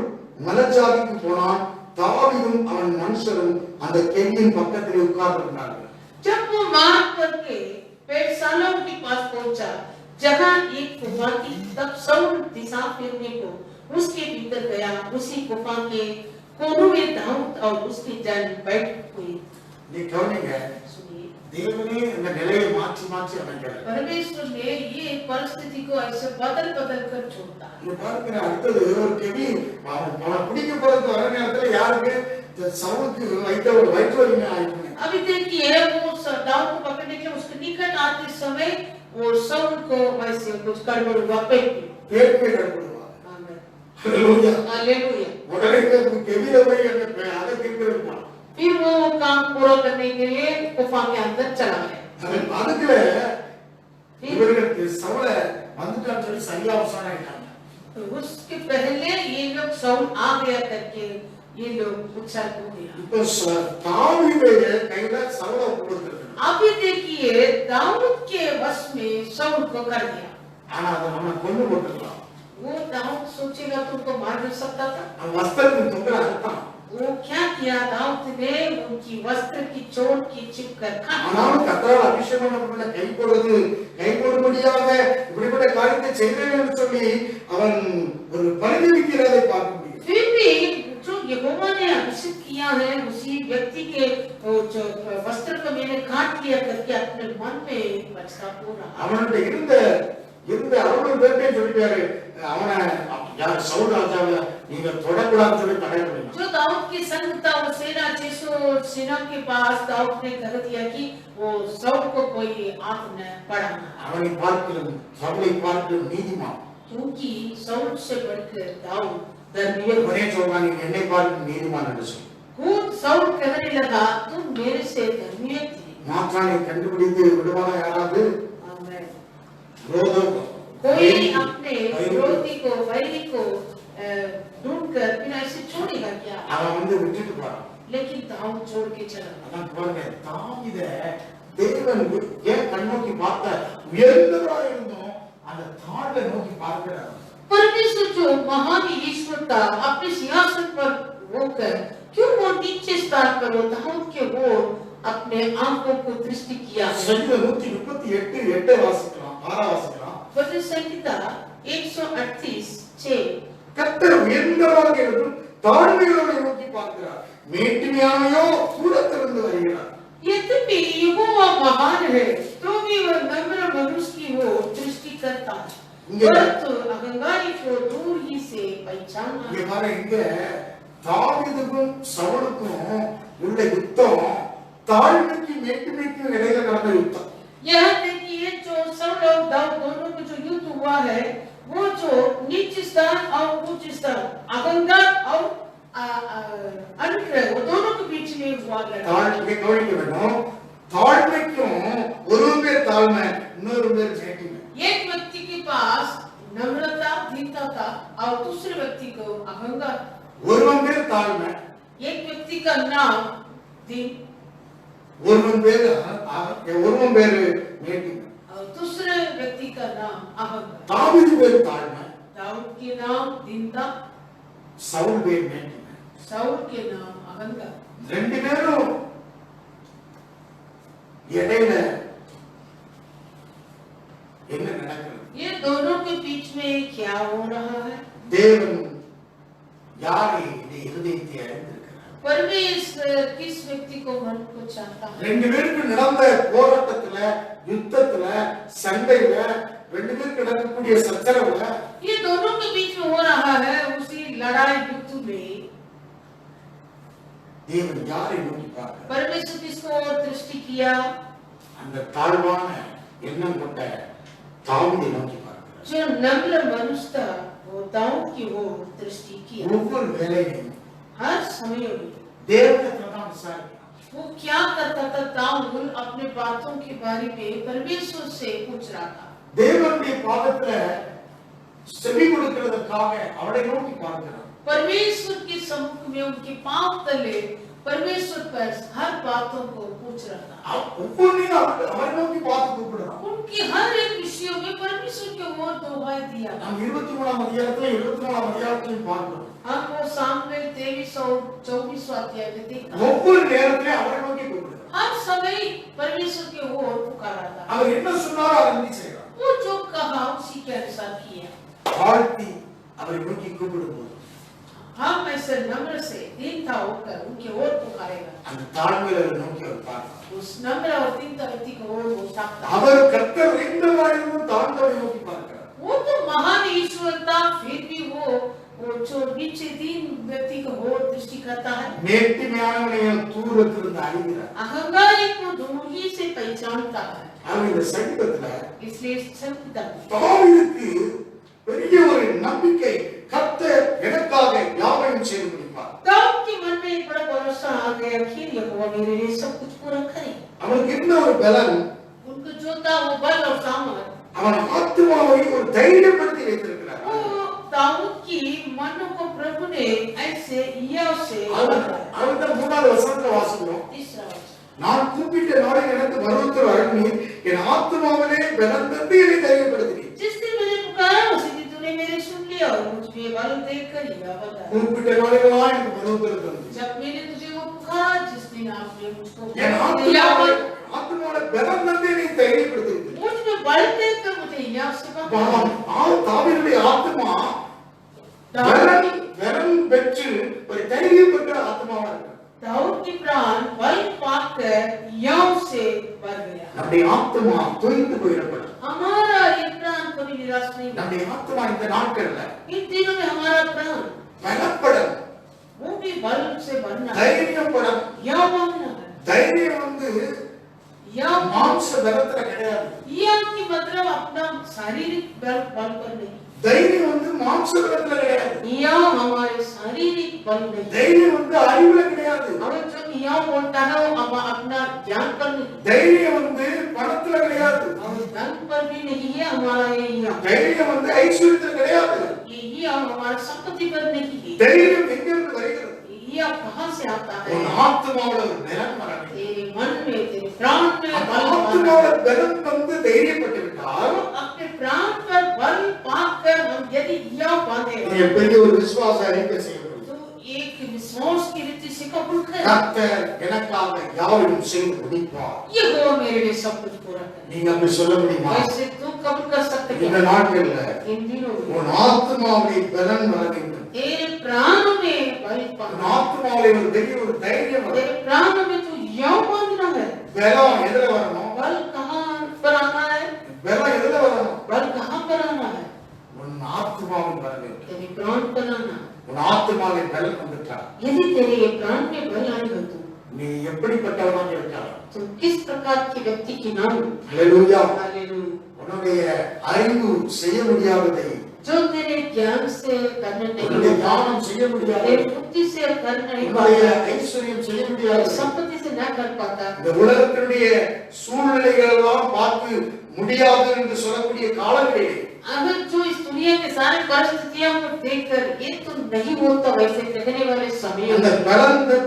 மலஜாதிக்கு போனான். தாவீதும் அவன் மனுஷரும் அந்த கிளியின் பக்கத்தில் உட்கார்ந்திருந்தார்கள். जब वो मार्ग करके पेड़शालों के पास पहुंचा जहां एक गुफा थी, तब साउल दिशा फेरने को उसके भीतर गया। उसी गुफा के कोनों में दाऊद और उसके जन बैठ हुए। நீ கவனிங்க, सुनिए, தேவனே இந்த நிலையை மாற்றி மாற்றி அமைக்கிறார். परमेश्वर ने ये परिस्थिति को ऐसे बदल बदल कर छोड़ता है। இங்க பார்க்கிற அடுத்தது ஒரு கிளி அவன் பிடிக்க போறது வர நேரத்துல யாருக்கு சவுலுக்கு வைத்த ஒரு வயிற்று வலிமை ஆயிடுச்சு. अभी देखिए वो दाऊद को पकड़ने के लिए उसके निकट आते समय वो साउल को वैसे कुछ गड़बड़ हुआ पेट में गड़बड़ुआ। आमीन हालेलुया। हालेलुया। உடனே கெபில போய் அதை கேட்கிறதுமா फिर वो काम पूरा करने के लिए गुफा के अंदर चला गया। அதுக்குள்ள இவர்களுக்கு சவுல வந்துட்டான்னு சொல்லி சரியா அவசரம் ஆயிட்டாங்க। उसके पहले ये लोग साउल आ गया करके ये लोग उत्साह हो गया। இப்போ தாவீதுடைய கையில சவுல கொடுத்திருக்காங்க। अभी देखिए दाऊद के वश में साउल को कर दिया। ஆனா அதை நம்ம கொண்டு போட்டுக்கலாம்। वो दाऊद सोचेगा तुमको मार नहीं सकता था। வஸ்திரத்தின் தொங்கலை அறுத்தான்। वो क्या किया दाऊद ने उनकी वस्त्र की चोट की चिप कर काट। ஆனாலும் கர்த்தரால் அபிஷேகம் பண்ணப்பட்ட கை போடும்படியாக இப்படிப்பட்ட காரியத்தை செய்கிறேன் என்று சொல்லி அவன் ஒரு பரிதவிக்கிறதை பார்க்க முடியும்। फिर भी जो यहोवा ने अभिषेक किया है उसी व्यक्ति के जो वस्त्र को मैंने काट लिया करके अपने मन में पछतावा हो रहा। அவனுடைய இருந்த அறுபது பேர்ட்டே சொல்லிட்டாரு அவனை யார் சவுல் ராஜாவை நீங்க தொடக்கூடாதுன்னு சொல்லி தடை பண்ணினான்। जो दाऊद के संग था वो सेना के पास दाऊद ने कह दिया कि वो साउल को कोई हाथ न बढ़ाना। அவனை பார்க்கிறோம் சவுலை பார்க்கிறோம் நீதிமான்। क्योंकि साउल से बढ़कर दाऊद धर्मी बने चौका नहीं என்னை பார்க்கும் நீதிமான் என்று சொல்லி खुद साउल कहने लगा तुम मेरे से धर्मी थी। மாற்றானை கண்டுபிடித்து விடுவானா யாராவது? आमीन। कोई अपने विरोधी को वैरी को ढूंढकर बिना ऐसे छोड़ेगा क्या? அவன் வந்து விட்டுட்டு போறான்। लेकिन दाऊद छोड़ के चला। அதான் பாருங்க தாவீதை தேவன் ஏன் கண்ணோக்கி பார்த்த உயர்ந்தவராக இருந்தோம் அந்த தாழ்வை நோக்கி பார்க்கிறார்। परमेश्वर जो महान ईश्वर था अपने सिंहासन पर होकर क्यों वो नीचे स्थान पर वो दाऊद के ओर अपने आंखों को दृष्टि किया। சங்கீதம் 138:8 வாசிக்கலாம் 6 வாசிக்கலாம்। भजन संहिता 138:6 கர்த்தர் உயர்ந்தவராக இருந்தும் தாழ்மையோடு நோக்கி பார்க்கிறார் மேட்டிமையானோ தூரத்திலிருந்து வருகிறார்। यद्यपि यहोवा महान है तो भी वह नम्र मनुष्य की ओर दृष्टि करता है परंतु अहंकारी को दूर ही से पहचानना। இங்க பாருங்க இங்க தாவீதுக்கும் சவுலுக்கும் உள்ள யுத்தம் தாழ்மைக்கு மேட்டிமைக்கு இடையில நடந்த யுத்தம்। यह देखिए जो साउल और दाऊद दोनों को जो युद्ध हुआ है वो जो नीच स्थान और उच्च स्थान अहंकार और अनुग्रह वो दोनों के बीच में हुआ தாழ்மைக்கு கவனிக்க வேண்டும் தாழ்மைக்கும் ஒரு பேர் தாழ்மை இன்னொரு பேர் மேட்டிமை। एक व्यक्ति के पास नम्रता दीनता था और दूसरे व्यक्ति को अहंकार। ஒருவன் பேர் தாழ்மை एक व्यक्ति का नाम दीन ஒருவன் பேர் மேட்டிமை और दूसरे व्यक्ति का नाम अहंकार। தாவீது பேர் தாழ்மை दाऊद के नाम दीनता சவுல் பேர் மேட்டிமை। साउल के नाम अहंकार। ரெண்டு பேரும் இடையில என்ன நடக்கிறது? ये दोनों के बीच में क्या हो रहा है? தேவன் யாரை இருதயத்தை அறிந்திருக்கிறார்। परमेश्वर किस व्यक्ति को मन को चाहता है? ரெண்டு பேருக்கு நடந்த போராட்டத்துல யுத்தத்துல சண்டையில ரெண்டு பேருக்கு நடக்கக்கூடிய சச்சரவுல ये दोनों के बीच में हो रहा है उसी लड़ाई युद्ध में தேவன் யாரை நோக்கி பார்க்கிறார்? परमेश्वर किसको और दृष्टि किया? அந்த தாழ்வான எண்ணம் கொண்ட தாவீதை நோக்கி பார்க்கிறார்। जो नम्र मनुष्य था वो दाऊद की ओर दृष्टि किया। ஒவ்வொரு வேளையிலும் हर समय में தேவனை தான் விசாரிக்கிறார்। वो क्या करता था? दाऊद अपने बातों के बारे में परमेश्वर से पूछ रहा था। தேவனுடைய பாதத்துல செவி கொடுக்கிறதுக்காக அவரை நோக்கி பார்க்கிறார்। परमेश्वर के सम्मुख में उनके पांव तले परमेश्वर पर हर बातों को पूछ रहा था। ஒவ்வொன்றையும் அவரை நோக்கி பார்த்து கூப்பிடுறான்। उनकी हर एक विषयों में परमेश्वर के ओर दुहाई दिया। நாம் 23ஆம் அதிகாரத்திலையும் பார்க்கிறோம்। हम वो सामने 23 और 24 अध्याय में देखा। ஒவ்வொரு நேரத்திலும் அவரை நோக்கி கூப்பிடுறார்। हर समय परमेश्वर के ओर पुकारा था। அவர் என்ன சொன்னாரோ அதை நீ செய்யலாம்। वो जो कहा उसी के अनुसार किया। வாழ்த்தி அவரை நோக்கி கூப்பிடும்போது हम ऐसे नम्र से दीनता होकर उनके ओर पुकारेगा। அந்த தாழ்மையில நோக்கி அவர் பார்ப்பார்। उस नम्र और दीनता व्यक्ति को ओर वो ताकता। அவர் கர்த்தர் உயர்ந்தவராயிருந்தும் தாழ்ந்தவரை நோக்கி பார்க்கிறார்। वो तो महान ईश्वर था फिर भी वो जो नीचे दीन व्यक्ति को ओर दृष्टि करता है। மேட்டிமையானவனை தூரத்திலிருந்து அழிகிறார்। अहंकारी को दूर ही से पहचानता है, அவன் இந்த சங்கீதத்துல इसलिए संगीता தாவீதுக்கு பெரிய ஒரு நம்பிக்கை, கர்த்தர் எனக்காக யாவையும் செய்து முடிப்பார். दाऊद के मन में एक बड़ा भरोसा आ गया कि यहोवा मेरे लिए सब कुछ पूरा करेगा। அவனுக்கு இருந்த ஒரு பலன், उनको जो था वो बल और सामर्थ, அவன் ஆத்துமாவை ஒரு தைரியப்படுத்தி வைத்திருக்கிறார். वो दाऊद की मन को प्रभु ने ऐसे या से அவன் தான் 3வது வசனத்துல வாசிக்கிறோம். तीसरा நான் கூப்பிட்ட நாளில் எனக்கு மறுத்தர் அருளீர், என் ஆத்துமாவிலே பலன் தந்து என்னை தைரியப்படுத்தினீர். जिस दिन मैंने पुकारा उसी दिन तूने मेरे सुन लिया और मुझ पे बल देकर यह बता। கூப்பிட்ட நாளிலெல்லாம் எனக்கு மறுத்தர் தந்தீர். जब मैंने तुझे वो पुकारा जिस दिन आपने मुझको என் ஆத்துமாவிலே பலன் தந்து என்னை தைரியப்படுத்தினீர். मुझ में बल देकर मुझे यह से தாவீதுடைய ஆத்துமா பலன் பெற்று ஒரு தைரியப்பட்ட ஆத்துமாவா இருக்கு. दाऊद की प्राण बल पाकर याव से भर गया। நம்முடைய ஆத்துமா தொய்ந்து போயிடக்கூடாது. हमारा ये प्राण कभी निराश नहीं होगा। நம்முடைய ஆத்துமா இந்த நாட்கள்ல इन दिनों में हमारा प्राण பலப்படும், वो भी बल से भरना है, தைரியப்படும். याव मांगना है। தைரியம் வந்து याव மாம்ச பலத்துல கிடையாது. याव की मतलब अपना शारीरिक बल पर नहीं, தைரியம் வந்து மாம்ச பலத்துல கிடையாது. याव हमारे शारीरिक बल नहीं, தைரியம் வந்து அறிவுல கிடையாது. और जो याव बोलता है वो अपना ज्ञान पर नहीं, தைரியம் வந்து பணத்துல கிடையாது. और धन पर भी नहीं है हमारा ये याव। தைரியம் வந்து ஐஸ்வர்யத்துல கிடையாது. ये याव हमारा संपत्ति पर नहीं है। தைரியம் எங்கிருந்து வருகிறது? याव कहाँ से आता है? உன் ஆத்துமாவோட ஒரு பலன் வர வேண்டும். तेरे मन में, तेरे प्राण में बल ஆத்துமாவோட பலன் வந்து தைரியப்பட்டு விட்டால் अपने प्राण पर बल पाकर हम यदि याव बांधे நீ பெரிய ஒரு விசுவாச அறிக்கை செய்ய முடியும். तो एक विश्वास की रीति से कबूल कर, கர்த்தர் எனக்காக யாவையும் செய்து முடிப்பார். ये हो मेरे लिए सब कुछ पूरा कर। நீங்க அப்படி சொல்ல முடியுமா? वैसे तू कबूल कर सकते இந்த हैं। நாட்கள்ல इन दिनों में உன் ஆத்துமாவுடைய பலன் வர வேண்டும். तेरे प्राणों में बल உன் पाना, ஆத்துமாவுடைய ஒரு பெரிய ஒரு தைரியம் வர வேண்டும். तेरे प्राणों में तू याव बांधना है। பலம் எதுல வரணும்? बल कहाँ पर आना है? பலம் எதுல வரணும்? बल कहाँ पर आना है? உன் ஆத்துமாவில் வர வேண்டும். तेरे प्राण पर आना। உன் ஆத்துமாவில் பலன் வந்துட்டா यदि तेरे ये प्राण में बल आएगा तो நீ எப்படிப்பட்டவனாக இருக்கலாம்? तुम किस प्रकार के व्यक्ति की नाम? ஹல்லேலூயா. हालेलुया। உன்னுடைய அறிவு செய்ய முடியாததை, जो तेरे ज्ञान से करने नहीं உன்னுடைய होता, ஞானம் செய்ய முடியாததை, तेरे बुद्धि से कर नहीं உன்னுடைய पाता, ஐஸ்வர்யம் செய்ய तेरे முடியாததை, संपत्ति से न कर पाता, இந்த உலகத்தினுடைய சூழ்நிலைகள் எல்லாம் பார்த்து முடியாது என்று சொல்லக்கூடிய காலங்களிலே अगर जो इस दुनिया के सारे परिस्थितियों को देखकर ये तो नहीं होता वैसे कहने वाले समय அந்த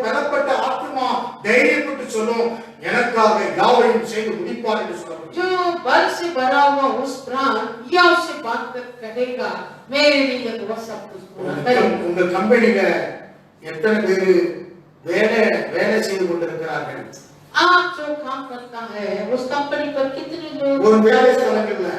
பலப்பட்ட ஆத்மா தைரியப்பட்டு சொல்லும், எனக்காக யாவையும் செய்து முடிப்பார் என்று சொல்ல முடியும். जो बल से भरा हुआ उस प्राण या उसे बात कर कहेगा मेरे लिए वो सब कुछ पूरा करेगा। உங்க கம்பெனில எத்தனை பேரு வேலை செய்து கொண்டிருக்கிறார்கள்? आप जो काम करता है उस कंपनी पर कितने लोग, ஒரு வேலை ஸ்தலங்கள்ல,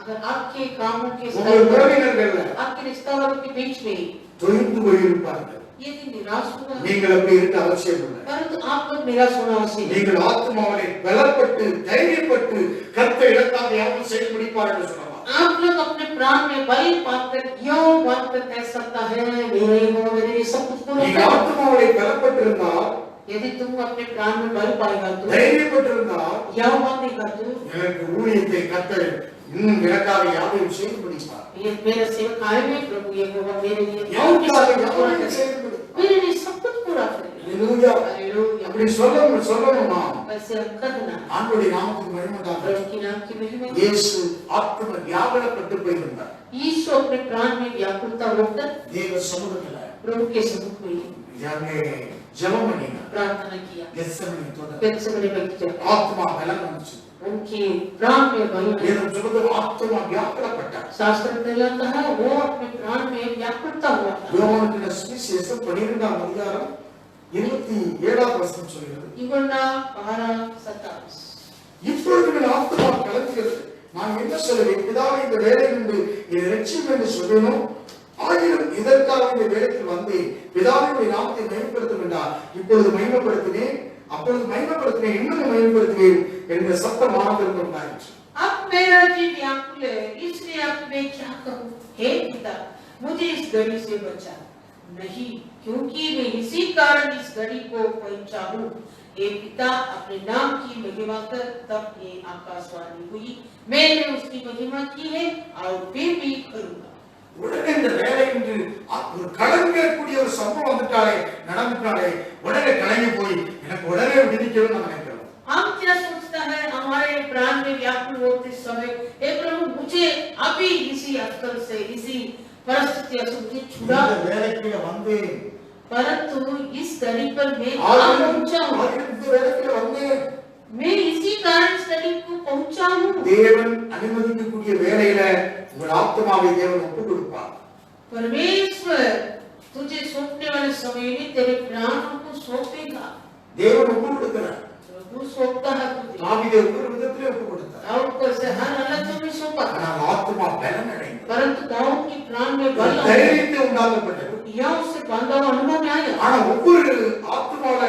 अगर आपके कामों के உங்க स्थल पर, உறவினர்கள்ல आपके रिश्तेदारों के बीच में தொய்ந்து போயிருப்பார்கள். यदि निराश होगा, நீங்கள் அப்படி இருக்க அவசியம் இல்லை. परंतु आप लोग निराश होना आवश्यक है। நீங்கள் ஆத்மாவிலே பலப்பட்டு தைரியப்பட்டு கர்த்தர் எனக்காக யாவையும் செய்து முடிப்பார் என்று சொல்லலாம். आप लोग अपने प्राण में बल पाकर यो बात कर कह सकता है मेरे हो मेरे लिए सब कुछ पूरा நீங்கள் करेगा। ஆத்மாவிலே பலப்பட்டிருந்தால், यदि तुम अपने प्राण में बल पाएगा तो தைரியப்பட்டிருந்தால், यो बांधेगा तो எனக்கு ஊழியத்தை கர்த்தர் இன்னும் எனக்காக யாவையும் செய்து முடிப்பார். ये मेरा सेवक आएंगे प्रभु ये होगा मेरे लिए எனக்காக पूरा யாவையும் करेगा, செய்து முடிப்பார். मेरे लिए सब कुछ पूरा करेगा। ஹல்லேலூயா. हालेलुया। அப்படி சொல்லணும்னா वैसे हम करना ஆண்டவருடைய நாமத்துக்கு மகிமை உண்டாகட்டும். प्रभु की नाम की महिमा। இயேசு ஆத்ம வியாகுலப்பட்டு போயிருந்தார். यीशु अपने प्राण में व्याकुलता होकर தேவ சமூகத்துல प्रभु के सम्मुख में யாமே ஜெபம் பண்ணினார். प्रार्थना किया। கெத்செமனே தோட்டத்தில் गेत्सेमने बगीचे में ஆத்மா பலம் வந்துச்சு. उनकी प्राण में बल आया। வேதம் சொல்லுது ஆத்மா வியாகுலப்பட்டார். शास्त्र कहलाता है वो अपने प्राण में व्याकुलता हुआ था। யோவானுக்கு சுவிசேஷம் 12ஆம் அதிகாரம் 27ஆம் வசனம் சொல்கிறது, यूहन्ना 12:27 இப்பொழுது என் ஆத்மா கலங்குகிறது, நான் என்ன சொல்லுவேன்? பிதாவே, இந்த வேலை நின்று என்னை ரட்சியும் என்று சொன்னேனோ, ஆயினும் இதற்காக இந்த வேலைக்கு வந்தேன். பிதாவினுடைய நாமத்தை மகிமைப்படுத்தும் என்றார். இப்பொழுது மகிமைப்படுத்தினேன், அப்பொழுது மகிமைப்படுத்தினேன், இன்னும் மகிமைப்படுத்துவேன் என்ற சத்தம் ஆனந்தம் உண்டாயிற்று. अब मेरा जी व्याकुल है, इसलिए अब मैं क्या करूं? हे पिता, मुझे इस घड़ी से बचा नहीं, क्योंकि मैं इसी कारण इस घड़ी को पहुंचा हूं। ये पिता अपने नाम की महिमा कर तब ये आकाशवाणी हुई, मैंने उसकी महिमा की है और फिर भी करूंगा। உடனே இந்த வேலை என்று ஒரு கலங்கக்கூடிய ஒரு சம்பவம் வந்துட்டாலே நடந்துட்டாலே உடனே கலங்கி போய் எனக்கு உடனே விடுவிக்கணும்னு நான் நினைக்கிறோம். हम क्या सोचता है हमारे प्राण में व्याकुल होते समय, हे प्रभु मुझे अभी इसी अवसर से इसी परिस्थिति से मुझे छुड़ा। இந்த வேலைக்கு வந்தேன், परंतु इस घड़ी पर मैं இந்த வேலைக்கு வந்தேன், मैं इसी कारण इस घड़ी को पहुंचा हूँ। தேவன் அனுமதிக்கக்கூடிய வேலையில உங்கள் ஆத்மாவை தேவன் ஒப்புக் கொடுப்பார். परमेश्वर तुझे सौंपने वाले समय में तेरे प्राणों को सौंपेगा। தேவன் ஒப்புக் கொடுக்கிறார். प्रभु सौंपता है तुझे। தாவீது ஒவ்வொரு விதத்திலே ஒப்புக் கொடுத்தார். दाऊद को से हर अलग में सौंपा, ஆனால் ஆத்மா பலன் அடைந்தது. परंतु दाऊद की प्राण में बल आया, தைரியத்தை உண்டாக்கப்பட்டது. या उससे बांधा हुआ अनुभव में आया। ஆனா ஒவ்வொரு ஆத்மால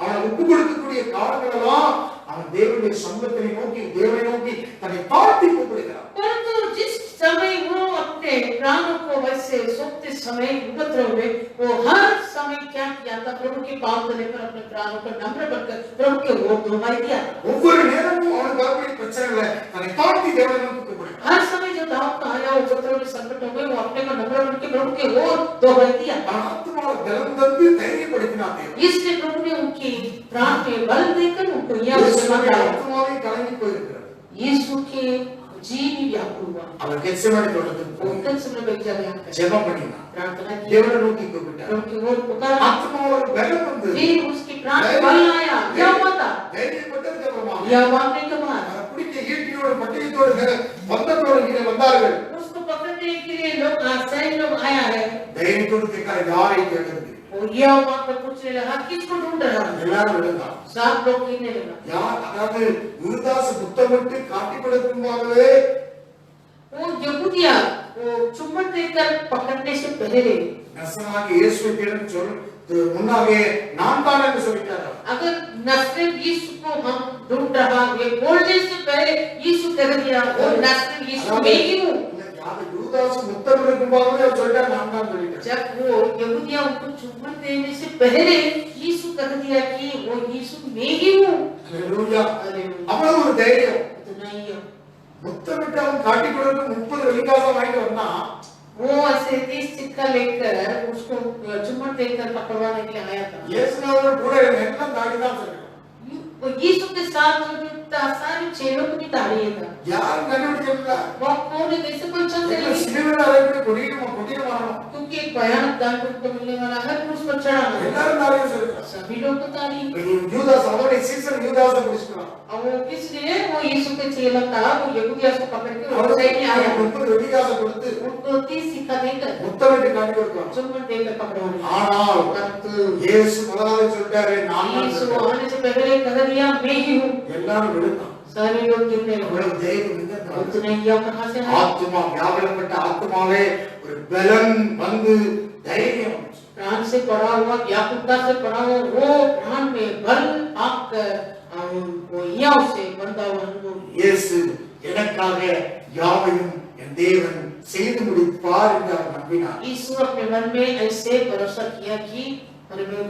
அவனை ஒப்புக் கொடுக்கக்கூடிய காரணங்களெல்லாம் அவன் தேவனுடைய சமூகத்தை நோக்கி தேவனை நோக்கி தன்னை தாழ்த்தி கூப்பிடுகிறான். परंतु जिस समय वो अपने प्राणों को वैसे सौंपते समय उपद्रव में वो हर समय क्या किया था, प्रभु के पांव तले पर अपने प्राणों को नम्र बनकर प्रभु के ओर दुहाई दिया। ஒவ்வொரு நேரமும் அவனுக்கு வரக்கூடிய பிரச்சனைகளை தன்னை தாழ்த்தி தேவனை நோக்கி கூப்பிடுகிறான். हर समय जो दाऊद का आया उपद्रव में संकटों में वो अपने को नम्र बनकर प्रभु के ओर दुहाई दिया। ஆத்மாவை பலம் தந்து தைரியப்படுத்தினான் தேவன். इसलिए प्रभु ने उनकी प्राण में बल देकर उनको यहाँ से இயேசுவின் मंगाया। ஆத்மாவே கலங்கி போயிருக்கிறது. यीशु के जीव भी व्याकुल हुआ। அவர் கெத்செமனே தோட்டத்துக்கு போய் उनके समय बैठ जाए ஜெபம் பண்ணினான். प्रार्थना की, தேவனை நோக்கி கூப்பிட்டார். प्रभु की ओर पुकारा, ஆத்மாவோட ஒரு பலம் வந்து फिर उसकी प्राण में बल आया। क्या हुआ था? தைரியப்பட்டதுக்கு அப்புறமா यह मांगने के बाद பிடிக்க ஈட்டியோடு பட்டயத்தோடு பந்தத்தோடு இங்கே வந்தார்கள். उसको पकड़ने के लिए लोग सैन्य लोग आया है। தைரியத்தோடு கேட்கிறார், யாரை தேடுகிறீர்கள்? और यह मांग पूछने लगा किसको ढूंढ रहा है? எல்லாரும் விழுந்தார். सात लोग गिरने लगा। யார் அதாவது யூதாஸ் புத்தமிட்டு காட்டி கொடுக்கும்போதே वो यहूदिया वो चुम्बन देकर पकड़ने से पहले நசராகி இயேசுவை தேடும் சொல் முன்னாவே நான் தான் என்று சொல்லிட்டார். अगर नसरेत यीशु को हम ढूंढ रहा है बोलने से पहले यीशु कह दिया वो नसरेत यीशु मैं ही हूँ। யார் யூதாஸ் முத்தம் இருக்கும்போதே அவர் சொல்லிட்டார், நான் தான் சொல்லிட்டார். जब वो यहूदिया उनको चुम्बन देने से पहले यीशु कह दिया कि वो यीशु मैं ही हूँ। ஹalleluya. हालेलुया। அவ்வளவு ஒரு தைரியம். इतना ही है। முத்தமிட்டு அவன் காட்டி கொடுக்க 30 வெள்ளிக்காசை வாங்கிட்டு வந்தா वो ऐसे 30 सिक्का लेकर उसको चुम्बन देकर पकड़वाने के लिए आया था। இயேசுவோட கூட எல்லாம் தாடி தான் சொல்றாங்க. वो यीशु के साथ जो सारे चेलों को भी ताड़ी था। யார் கண்டுபிடிக்கல. वो कौन है कैसे पहचान இல்ல चलेगी? சிலுவையில அறையக்கூடிய கொடிய மரணம். क्योंकि एक भयानक दंड उनको मिलने वाला है, क्रूस पर चढ़ाना। எல்லாரும் தாடியை சொல்றாங்க. सभी लोग को ताड़ी। யூதாஸ் அவருடைய சீசன் யூதாஸை பிடிச்சிட்டான். और वो किसने वो यीशु के चेला था, वो यहूदिया को पकड़ के वो सैन्य आया। 30 வெள்ளிக்காசை கொடுத்து उनको 30 सिक्का देकर முத்தமிட்டு காட்டி கொடுத்தாங்க. चुम्बन देकर पकड़वाने। ஆனால் परंतु இயேசு முதலாவது சொல்றாரு, நான் தான் यीशु சொல்றேன். आने से पहले कह दिया मैं ही हूँ। எல்லாரும் விழுந்தான். सारे लोग गिरने लगे। அவ்வளவு தைரியம் எங்க இருந்து? उतने ही कहां से आया? ஆத்மா வியாகுலப்பட்ட ஆத்மாவே ஒரு பலன் வந்து தைரியம். प्राण से पड़ा हुआ व्याकुलता से पड़ा हुआ वो प्राण में बल आकर वो यहाँ से बंधा हुआ अनुभव। இயேசு எனக்காக யாவையும் என் தேவன் செய்து முடிப்பார் என்று அவர் நம்பினார். यीशु अपने मन में ऐसे भरोसा किया कि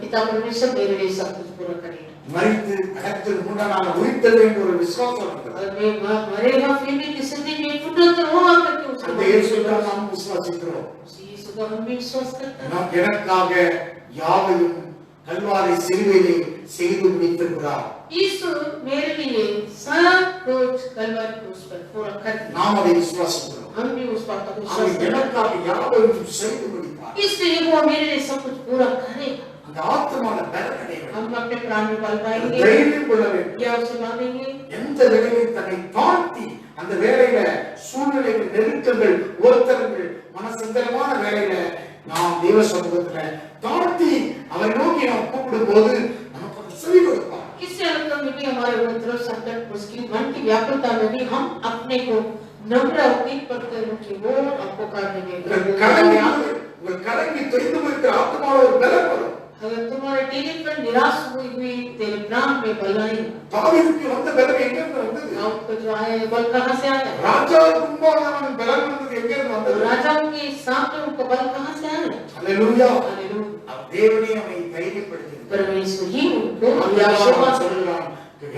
पिता परमेश्वर मेरे लिए सब कुछ पूरा करेगा। மரித்து அடக்கத்தில் 3 நாள் உயிர்த்தெழு என்ற ஒரு விசுவாசம் இருக்கிறது. और मैं मरेगा फिर भी किसी दिन ये पुनरुत्थान होगा करके அந்த उसको இயேசுவை நாம் விசுவாசிக்கிறோம். यीशु का हम भी विश्वास करते हैं। நாம் எனக்காக யாவையும் கல்வாரி சிலுவையிலே செய்து முடித்திருக்கிறார். यीशु मेरे लिए सब कुछ कलवरी क्रूस पर पूरा कर दिया। நாம் அதை விசுவாசிக்கிறோம். हम भी उस बात का அவர் विश्वास करते हैं। எனக்காக யாவையும் செய்து முடிப்பார். इसलिए वो मेरे लिए सब कुछ पूरा करेगा। அந்த ஆத்மால பலன் அடைய வேண்டும். हम अपने प्राण में बल पाएंगे தைரியம் கொள்ள வேண்டும். या उसे मानेंगे। எந்த வேலையில் தன்னை தாழ்த்தி அந்த வேலையில சூழ்நிலைகள் நெருக்கங்கள் ஒருத்தர்கள் மனசந்தரமான வேலையில நாம் தேவ சமூகத்துல தாழ்த்தி அவரை நோக்கி நாம் கூப்பிடும் போது நமக்கு ஒரு செவி கொடுப்பார். किसी अवस्था में भी हमारे उपद्रव संकट मुश्किल मन की व्याकुलता में भी हम अपने को नम्र अपील करते उनकी ओर आपको करने में உங்கள் கலங்கி தொய்ந்து போயிருக்கிற ஆத்மாவோட ஒரு பலம் வரும். अगर तुम्हारे टीले पर निराश हुई तेरे प्राण में बल आएगा। தாவீதுக்கு வந்த பலம் எங்க இருந்து வந்தது? आपको जो आया बल कहाँ से आया? ராஜாவுக்கு முன்பாக அவன் பலம் வந்தது எங்க இருந்து வந்தது? राजाओं के सामने उनको बल कहाँ से आया? ஹalleluya. हालेलुया। தேவனே அவனை தைரியப்படுத்தினார். परमेश्वर ही उनको அந்த அதனால சொல்றான்,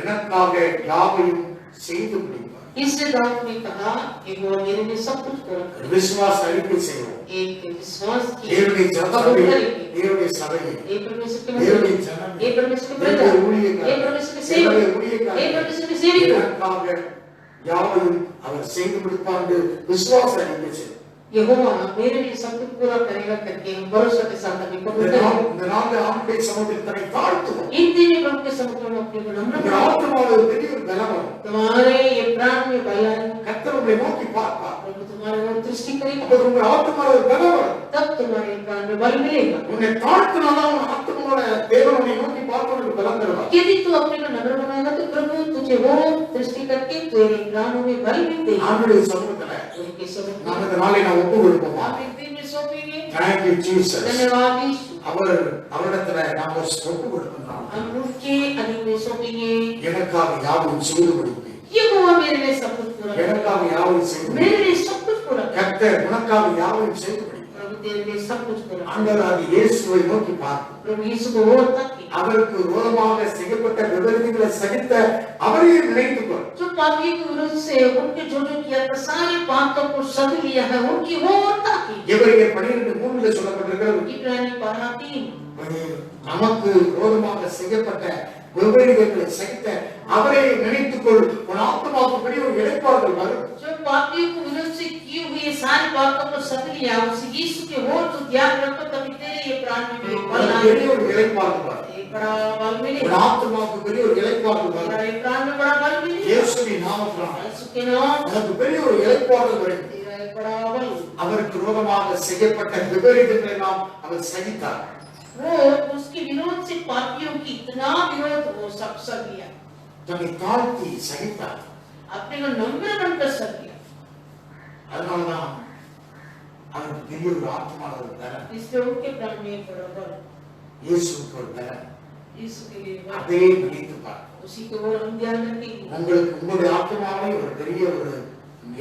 எனக்காக யாவையும் செய்து முடிப்பார். इससे दाऊद ने कहा कि वो मेरे लिए सब कुछ करेगा। விசுவாச அறிக்கை செய்வோம். एक विश्वास की தேவனுடைய ஜனமே, தேவனுடைய சபையே, ये परमेश्वर के தேவனுடைய मंदिर, ஜனமே, ये परमेश्वर के தேவனுடைய प्रजा, ஊழியக்காரர், ये परमेश्वर के सेवक, தேவனுடைய ஊழியக்காரர், ये परमेश्वर के सेवक, எனக்காக யாவையும் அவர் செய்து முடிப்பார் என்று விசுவாச அறிக்கை செய்வோம். यहोवा मेरे लिए सब कुछ पूरा करेगा करके हम भरोसा के साथ अभी को இந்த நாள் ஆண்டுடைய சமூகத்தில் தன்னை தாழ்த்துவோம். इन दिन प्रभु के समुद्र में अपने को नम्र உங்கள் बनाओ। ஆத்துமாவில் ஒரு பெரிய ஒரு பலம் வரும். तुम्हारे ये प्राण में बल है, கர்த்தர் உங்களை நோக்கி பார்ப்பார். प्रभु तुम्हारे ओर दृष्टि करेगा, அப்ப உங்கள் ஆத்துமாவில் ஒரு பலம் வரும். तब तुम्हारे प्राण में बल मिलेगा। உன்னை தாழ்த்தினாதான் உன் ஆத்துமாவோட தேவன் உன்னை நோக்கி பார்ப்பதற்கு பலம் தருவார். यदि तू अपने को नम्र बनाएगा तो प्रभु तुझे वो दृष्टि करके तेरे प्राणों में बल भी देगा। ஆண்டுடைய சமூகத்துல उनके समुद्र நாம் இந்த நாளை நாம் ஒப்பு கொடுப்போம். आप एक दिन में सौंपेंगे। Thank you Jesus. धन्यवाद यीशु। அவரிடத்துல நாம் ஒப்பு கொடுக்கிறோம். हम उनके अधीन में सौंपेंगे। எனக்காக யாவும் செய்து முடிப்பேன். यहोवा मेरे लिए सब कुछ पूरा करेगा। எனக்காக யாவும் செய்து मेरे लिए सब कुछ पूरा करेगा। கர்த்தர் உனக்காக யாவும் செய்து முடிப்பார். प्रभु तेरे लिए सब कुछ पूरा करेगा। ஆண்டவராகிய இயேசுவை நோக்கி பார். प्रभु यीशु को और तक அவருக்கு விரோதமாக செய்யப்பட்ட விபரீதங்களை சகித்த அவரையே நினைத்துக்கொள். जो पापी के विरुद्ध से उनके जो किया था सारे पापों को सह लिया है उनकी वो और तक எபிரேயர் 12:3 சொல்லப்பட்டிருக்கிறது. इब्रानी 12:3 நமக்கு விரோதமாக செய்யப்பட்ட விபரீதங்களை சகித்த அவரை நினைத்துக்கொள். உன் ஆத்துமாவுக்கு பெரிய ஒரு இளைப்பாறுதல் வரும். जो पापियों के विरुद्ध से किए हुए सारे पापों को सह लिया उस यीशु के वो जो ध्यान रखो तभी तेरे ये प्राण में भी बल பெரிய ஒரு இளைப்பாறுதல் வரும். एक बड़ा बल உன் मिलेगा। ஆத்துமாவுக்கு பெரிய ஒரு இளைப்பாறுதல் வரும். तेरा एक प्राण में बड़ा बल मिलेगा। இயேசுவின் நாமத்தினால் यीशु के नाम உனக்கு பெரிய ஒரு இளைப்பாறுதல் வரும். तेरा एक बड़ा बल அவருக்கு விரோதமாக செய்யப்பட்ட விபரீதங்களை நாம் அவர் சகித்தார். वो उसके विरोध से पापियों की इतना विरोध वो सब सह लिया, தன்னை தாழ்த்தி சகித்தார். अपने को नम्र बनकर सह लिया। அதனாலதான் அவருக்கு பெரிய ஒரு ஆத்மாவில் பலன், इसलिए उनके प्राण में एक बड़ा बल, இயேசுவுக்கு ஒரு பலன். यीशु के लिए बल, அதே நினைத்து பார். उसी को वो हम ध्यान रखेंगे। உங்களுக்கு உங்களுடைய ஆத்மாவை ஒரு பெரிய ஒரு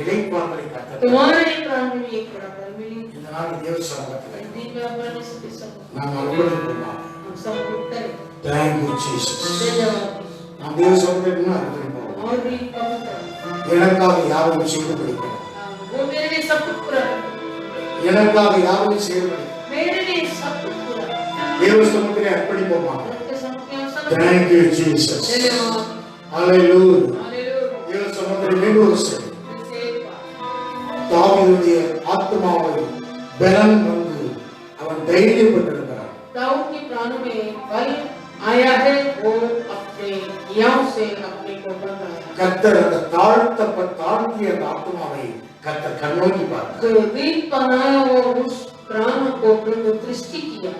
இளைப்பாறுதலை கர்த்தர் तुम्हारे प्राण में भी एक बड़ा बल मिले। இந்த நாள் தேவ சமூகத்தில் दिन में परमेश्वर के सब நாம் அனுபவிப்போம். हम सब कुछ करें। Thank you Jesus. धन्यवाद। நாம் தேவ சமூகத்தில் இன்னும் அனுபவிப்போம். और भी पवित्र எனக்காக யாவும் செய்து முடிக்கிறேன். वो मेरे लिए सब कुछ पूरा करे। எனக்காக யாவும் செய்து முடிக்கிறேன். मेरे लिए सब कुछ पूरा करे। தேவ சமூகத்தில் அர்ப்பணிப்போமா? उनके सामने हम सब Thank you Jesus. धन्यवाद। Hallelujah. हालेलुया। தேவ சமூகத்தில் மீண்டும் ஒரு சரி जैसे एक बार தாவீதுடைய ஆத்மாவை பலன் வந்து அவன் தைரியப்பட்டிருக்கிறான். दाऊद के प्राणों में बल आया है, वो अपने नियम से अपने को बन रहा है। கர்த்தர் அந்த தாழ்த்திய அந்த ஆத்மாவை கர்த்தர் கண்ணோக்கி பார்த்தார். जो वीर बनाया वो उस प्राण को प्रभु दृष्टि किया,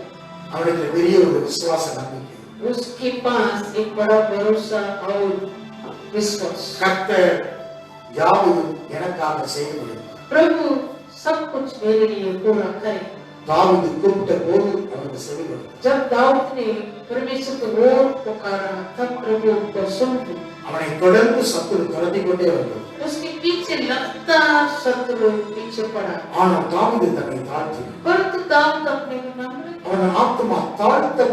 அவனுக்கு பெரிய ஒரு விசுவாச நம்பிக்கை. उसके पास एक बड़ा भरोसा और विश्वास। கர்த்தர் யாவையும் எனக்காக செய்ய முடியும். प्रभु सब कुछ मेरे लिए पूरा करे। தாவீது கூப்பிட்ட போது அவனுக்கு செவி கொடுத்தார். जब दाऊद ने परमेश्वर को और पुकारा तब प्रभु उनको सुन लिया। அவனை தொடர்ந்து சத்துரு துரத்தி கொண்டே வந்தது. उसके पीछे लगता शत्रु पीछे पड़ा, ஆனால் தாவீது தன்னை தாழ்த்தினான். परंतु दाऊद अपने को नम्र, அவன் ஆத்மா தாழ்த்தி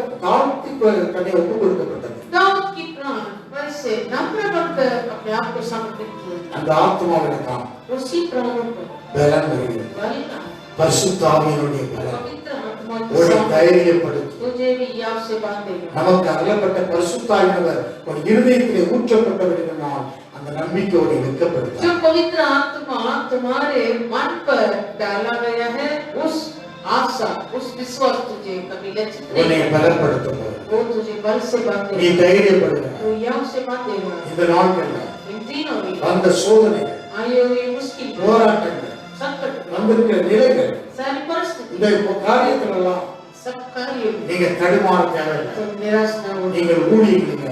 தன்னை ஒப்புக் கொடுக்கப்பட்டது. दाऊद की प्राण वैसे नम्र बनकर अपने आप को समर्पित किया। அந்த ஆத்மாவில தான் उसी प्राणों को பலன் வருகிறது. बल का பரிசுத்த ஆவியினுடைய பலன் पवित्र आत्मा के உன்னை साथ தைரியப்படுத்தும். तुझे भी याद से बांधेगा। நமக்கு அருளப்பட்ட பரிசுத்த ஆவியானவர் ஒரு இருதயத்திலே ஊற்றப்பட்டவர் என்றால் அந்த நம்பிக்கையோடு வெட்கப்படுத்தார். जो पवित्र आत्मा तुम्हारे मन पर डाला गया है, उस आशा उस विश्वास तुझे कभी लज्जित உன்னை नहीं, பலப்படுத்தும். वो तुझे बल से நீ बांधेगा, தைரியப்படுகிறாய். तो याद से बांधेगा। இந்த நாட்கள்ல इन तीनों में வந்த சோதனைகள், आए हुए मुश्किल, போராட்டங்கள், संकट, வந்திருக்கிற நிலைகள், सारी परिस्थिति, இந்த காரியத்துல எல்லாம் सब कार्य நீங்க தடுமாற தேவையில்லை. तुम निराश न हो। நீங்கள் ஊழியர்களீங்க,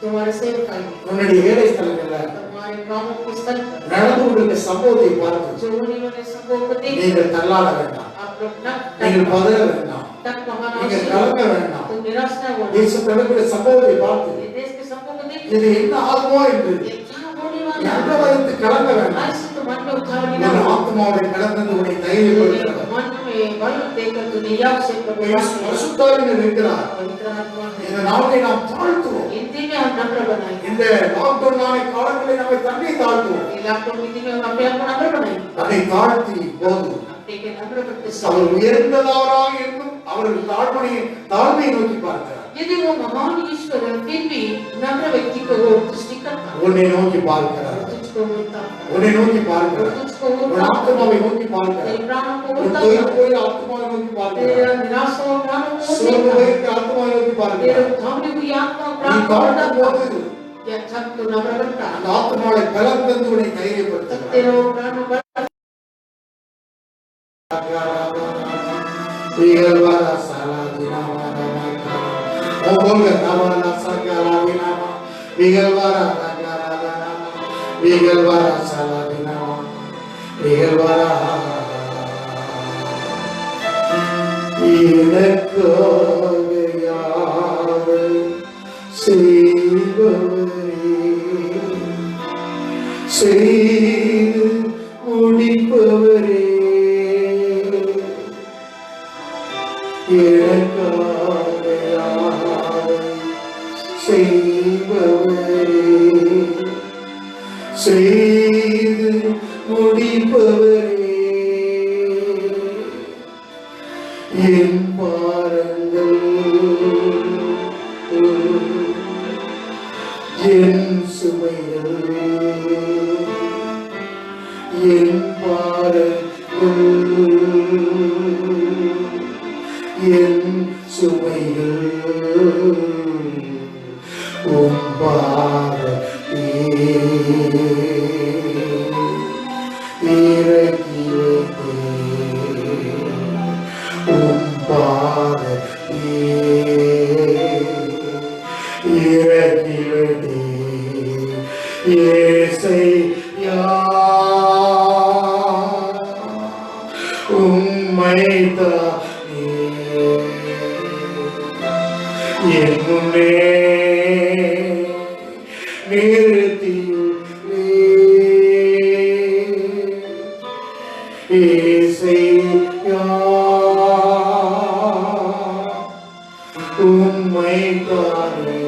तुम्हारे सेवकाई, உன்னுடைய வேலை ஸ்தலங்கள்ல तुम्हारे कामों के स्थल पर நடந்து கொண்டிருக்கிற சம்பவத்தை பார்த்து जो होने वाले संभव को देख நீங்கள் தள்ளாட வேண்டாம். आप लोग நீங்கள் பதற வேண்டாம். तक நீங்கள் கலங்க வேண்டாம். तुम निराश न हो। தேசம் நடக்கிற சம்பவத்தை பார்த்து ये देश के संभव को देख இது என்ன ஆகுமோ என்று ये क्या होने वाला எந்த है, வயது கலங்க வேண்டாம். ऐसे तो मन में उठाव नहीं உன் ना हो। ஆத்மாவை கலந்து உன்னை तेरे தைரியப்படுத்துகிறவர் मन में में बल देकर दुनिया से प्रभुवान ने பரிசுத்தாவினர் இருக்கிறார். पवित्र आत्मा है இந்த நாளை நாம் தாழ்த்துவோம். इन दिन में हम नम्र बनाएं இந்த லாக்டவுன் நாளை காலங்களில் நம்மை தன்னை தாழ்த்துவோம். ये लॉकडाउन के दिन में हम अपने आप को नम्र बनाएं அதை தாழ்த்தி போதும். अपने के नम्र बनते அவர் समय உயர்ந்தவராக இருந்தும் அவர் தாழ்மையை நோக்கி பார்க்கிறார். यदि वो महान ईश्वर है फिर भी नम्र व्यक्ति को वो दृष्टि करता है உன்னை நோக்கி பார்க்கிறார். तुझको वो ताकता உன்னை நோக்கி है பார்க்கிறார். तुझको वो உன் ஆத்மாவை நோக்கி तेरे பார்க்கிறார். प्राणों को वो உன் ताकता है தொய்ந்த ஆத்மாவை நோக்கி பார்க்கிறார். तेरे निराश हो प्राणों को वो சோர்ந்து देखता है போயிருக்கிற ஆத்மாவை நோக்கி तेरे பார்க்கிறார். थामने हुई आत्मा நீ प्राण को தாழ்த்தும் देखता है போது या जब तो नम्र बनता அந்த है ஆத்மாவை பலம் தந்து உன்னை तब தைரியப்படுத்துகிறார். तेरे वो प्राणों को Vigalvara saladina manamaka. Oh bolga namana sakaladina ma. Vigalvara nagaradana ma. Vigalvara saladina ma. Vigalvara. Inakkaga yaavai seivavare. Seidu mudipavare. எனக்காக யாவை செய்பவரே செய்து முடிப்பவரே என் பாரங்கள் என் சுமைகள் என் பாரங்கள் என் சுமைகள் இறக்கி இறக்கி ஏசையா உம்மைதானே என்னுமே நிறுத்தியுள்ளே ஏசையா உம்மைதானே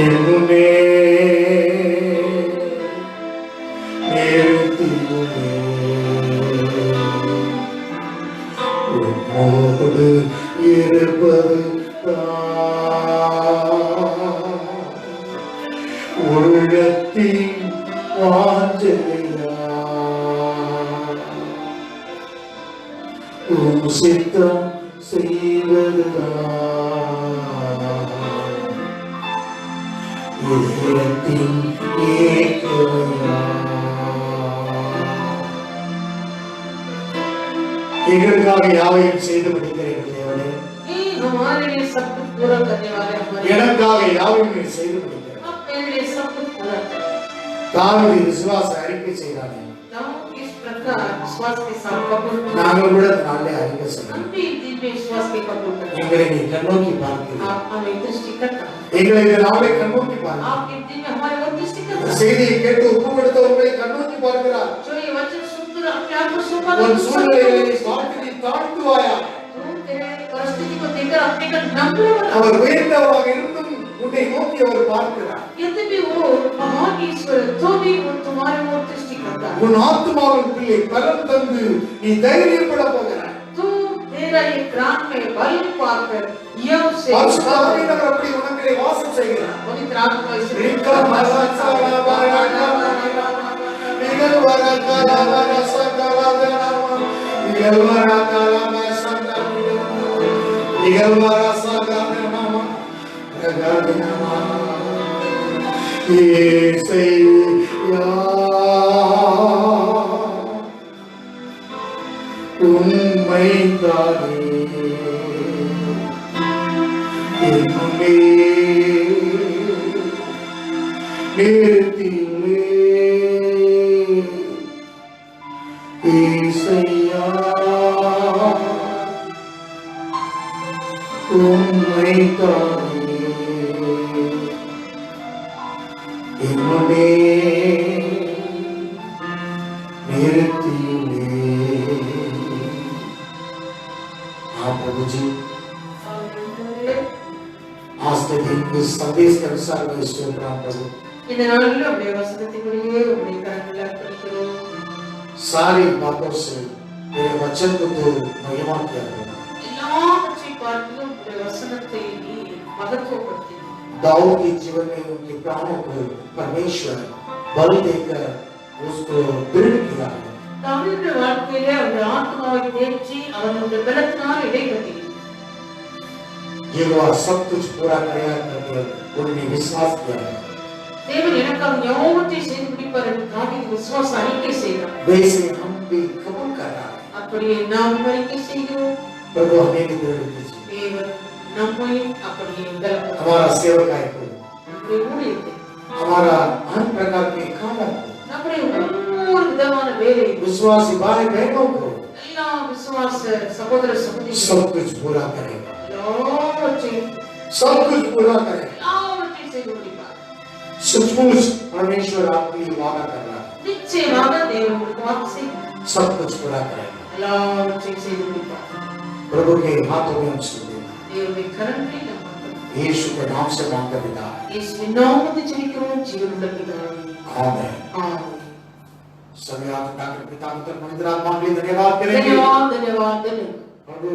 என்னுமே நிறுத்தியுள்ளே உம்மோடு இருப்பது உள்ளத்தின் வாஞ்சையா உம் சித்தம் செய்வதுதான் இதயத்தின் ஏக்கமையா எங்களுக்காக யாவையும் செய்து முடிக்கிறீர்கள் தேவனே हमारे लिए सब कुछ पूरा करने वाले हमारे எனக்காக யாவையும் நீர் செய்து முடிக்கிறீர்கள் आप मेरे लिए सब कुछ पूरा कर தாவீது விசுவாச அறிக்கை செய்தானே इस प्रकार विश्वास के साथ कबूल करो நாங்கள் கூட நாளே அறிக்கை செய்கிறோம் हम भी दिन में विश्वास के कबूल करते எங்களை நீ கண்ணோக்கி பார்க்கிறீர்கள் आप हमें दृष्टि करता எங்களை இந்த நாளை கண்ணோக்கி பார்க்கிறீர்கள் आप इस दिन में हमारे ओर दृष्टि இந்த करता செய்தியை கேட்டு ஒப்பு கொடுத்த உங்களை கண்ணோக்கி பார்க்கிறார் जो ये वचन सुनकर अपने आप को सौंपा உன் சூழ்நிலையை பார்த்து நீ தாழ்த்துவாயா तुम तेरे परिस्थिति को देखकर अपने का नम्र बना அவர் உயர்ந்தவராக இருந்தும் உன்னை நோக்கி அவர் பார்க்கிறார் यद्यपि वो महान ईश्वर है, तो भी वो तुम्हारे ओर दृष्टि करता है உன் ஆத்மாவின் பிள்ளை பலம் தந்து நீ தைரியப்பட போகிறாய் तू तेरा ये प्राण में बल पाकर यव से பரிசுத்த ஆவியானவர் அப்படி உனக்கு வாசம் செய்கிறார் पवित्र आत्मा इस ரிக்கா மசாலா பாராகா நிகழ் வரகாலா வரசகாலா தனமா நிகழ் வரகாலா மசந்தா நிகழ் வரசகாலா தனமா ரகாதினமா ஏசையா உம்மைதானே என்னுமே நிறுத்தியுள்ளே ஏசையா உம்மைதானே என்னுமே நிறுத்தி शक्तियुले। हाँ प्रभु जी, आज के दिन के संदेश के अनुसार मैं स्तोत्र प्रभु, இந்த நாளில் உடைய வசனத்தின்படியே உடைய கரங்களில் அர்ப்பணிக்கிறோம். सारी बातों से तेरे वचन को तो महिमा किया करो। எல்லாவற்றை பார்க்கிலும் உடைய வசனத்தை நீ மகத்துவப்படுத்தினாய். दाऊद के जीवन में उनके प्राणों को परमेश्वर बल देकर उसको दृढ़ किया है। தாவீதுடைய வாழ்க்கையிலே அவருடைய ஆத்மாவை தேற்றி அவனுடைய பலத்தினால் இடை கட்டினார். ये वो सब कुछ पूरा करेगा करके उन्होंने विश्वास किया है। தேவன் எனக்காக யாவற்றையும் செய்து முடிப்பார் என்று தாவீது விசுவாச அறிக்கை செய்தார். वैसे हम भी कबूल कर रहा है। அப்படியே நாம் அறிக்கை செய்கிறோம். प्रभु हमें भी दृढ़ कीजिए। தேவன் நம்மையும் அப்படியே பலப்படுத்துவார். हमारा सेवकाई को, நம்முடைய ஊழியத்தை, हमारा हर प्रकार के कामों को, நம்முடைய ஒவ்வொரு விதமான வேலையை, विश्वासी भाई बहनों को எல்லா விசுவாச சகோதர சகோதரிகளும் सब कुछ पूरा करेगा। எல்லாவற்றையும் सब कुछ पूरा करेगा। எல்லாவற்றையும் செய்து முடிப்பார். सचमुच परमेश्वर आपके लिए वादा कर रहा है। நிச்சயமாக தேவன் உங்களுக்கு வாக்கு செய்வார். सब कुछ पूरा करेगा। எல்லாவற்றையும் செய்து முடிப்பார். प्रभु के हाथों में हम सौंप देना। தேவனுடைய கரங்களில் நாம் அர்ப்பணிக்கிறோம். यीशु के नाम से मांगते पिता। இயேசுவின் நாமத்தில் ஜெபிக்கிறோம் ஜீவனுள்ள பிதாவே. आमीन। ஆமென். सभी हाथ उठाकर पिता पुत्र पवित्र आत्मा के लिए धन्यवाद करेंगे। धन्यवाद धन्यवाद धन्यवाद प्रभु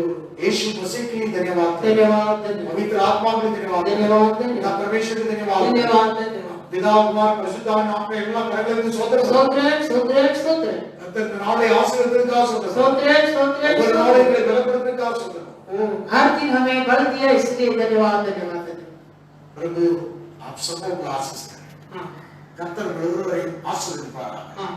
यीशु मसीह के लिए धन्यवाद करेंगे। धन्यवाद धन्यवाद पवित्र आत्मा के लिए धन्यवाद धन्यवाद पिता धन्यवाद परमेश्वर के धन्यवाद धन्यवाद धन्यवाद पिता कुमार परिशुद्ध नाम पे எல்லா கரங்களுக்கு ஸ்தோத்திரம் ஸ்தோத்திரம் ஸ்தோத்திரம் ஸ்தோத்திரம் கர்த்தர் நாளை ஆசீர்வதிக்கிறதுக்காக ஸ்தோத்திரம் ஸ்தோத்திரம் ஸ்தோத்திரம் ஒரு நாளை எங்களை பலப்படுத்துறதுக்காக ஸ்தோத்திரம் हर दिन हमें बल दिया इसलिए धन्यवाद धन्यवाद धन्यवाद प्रभु आप सबको आशीष करें हाँ கர்த்தர் ஒவ்வொருவரையும் ஆசீர்வதிப்பாராக हाँ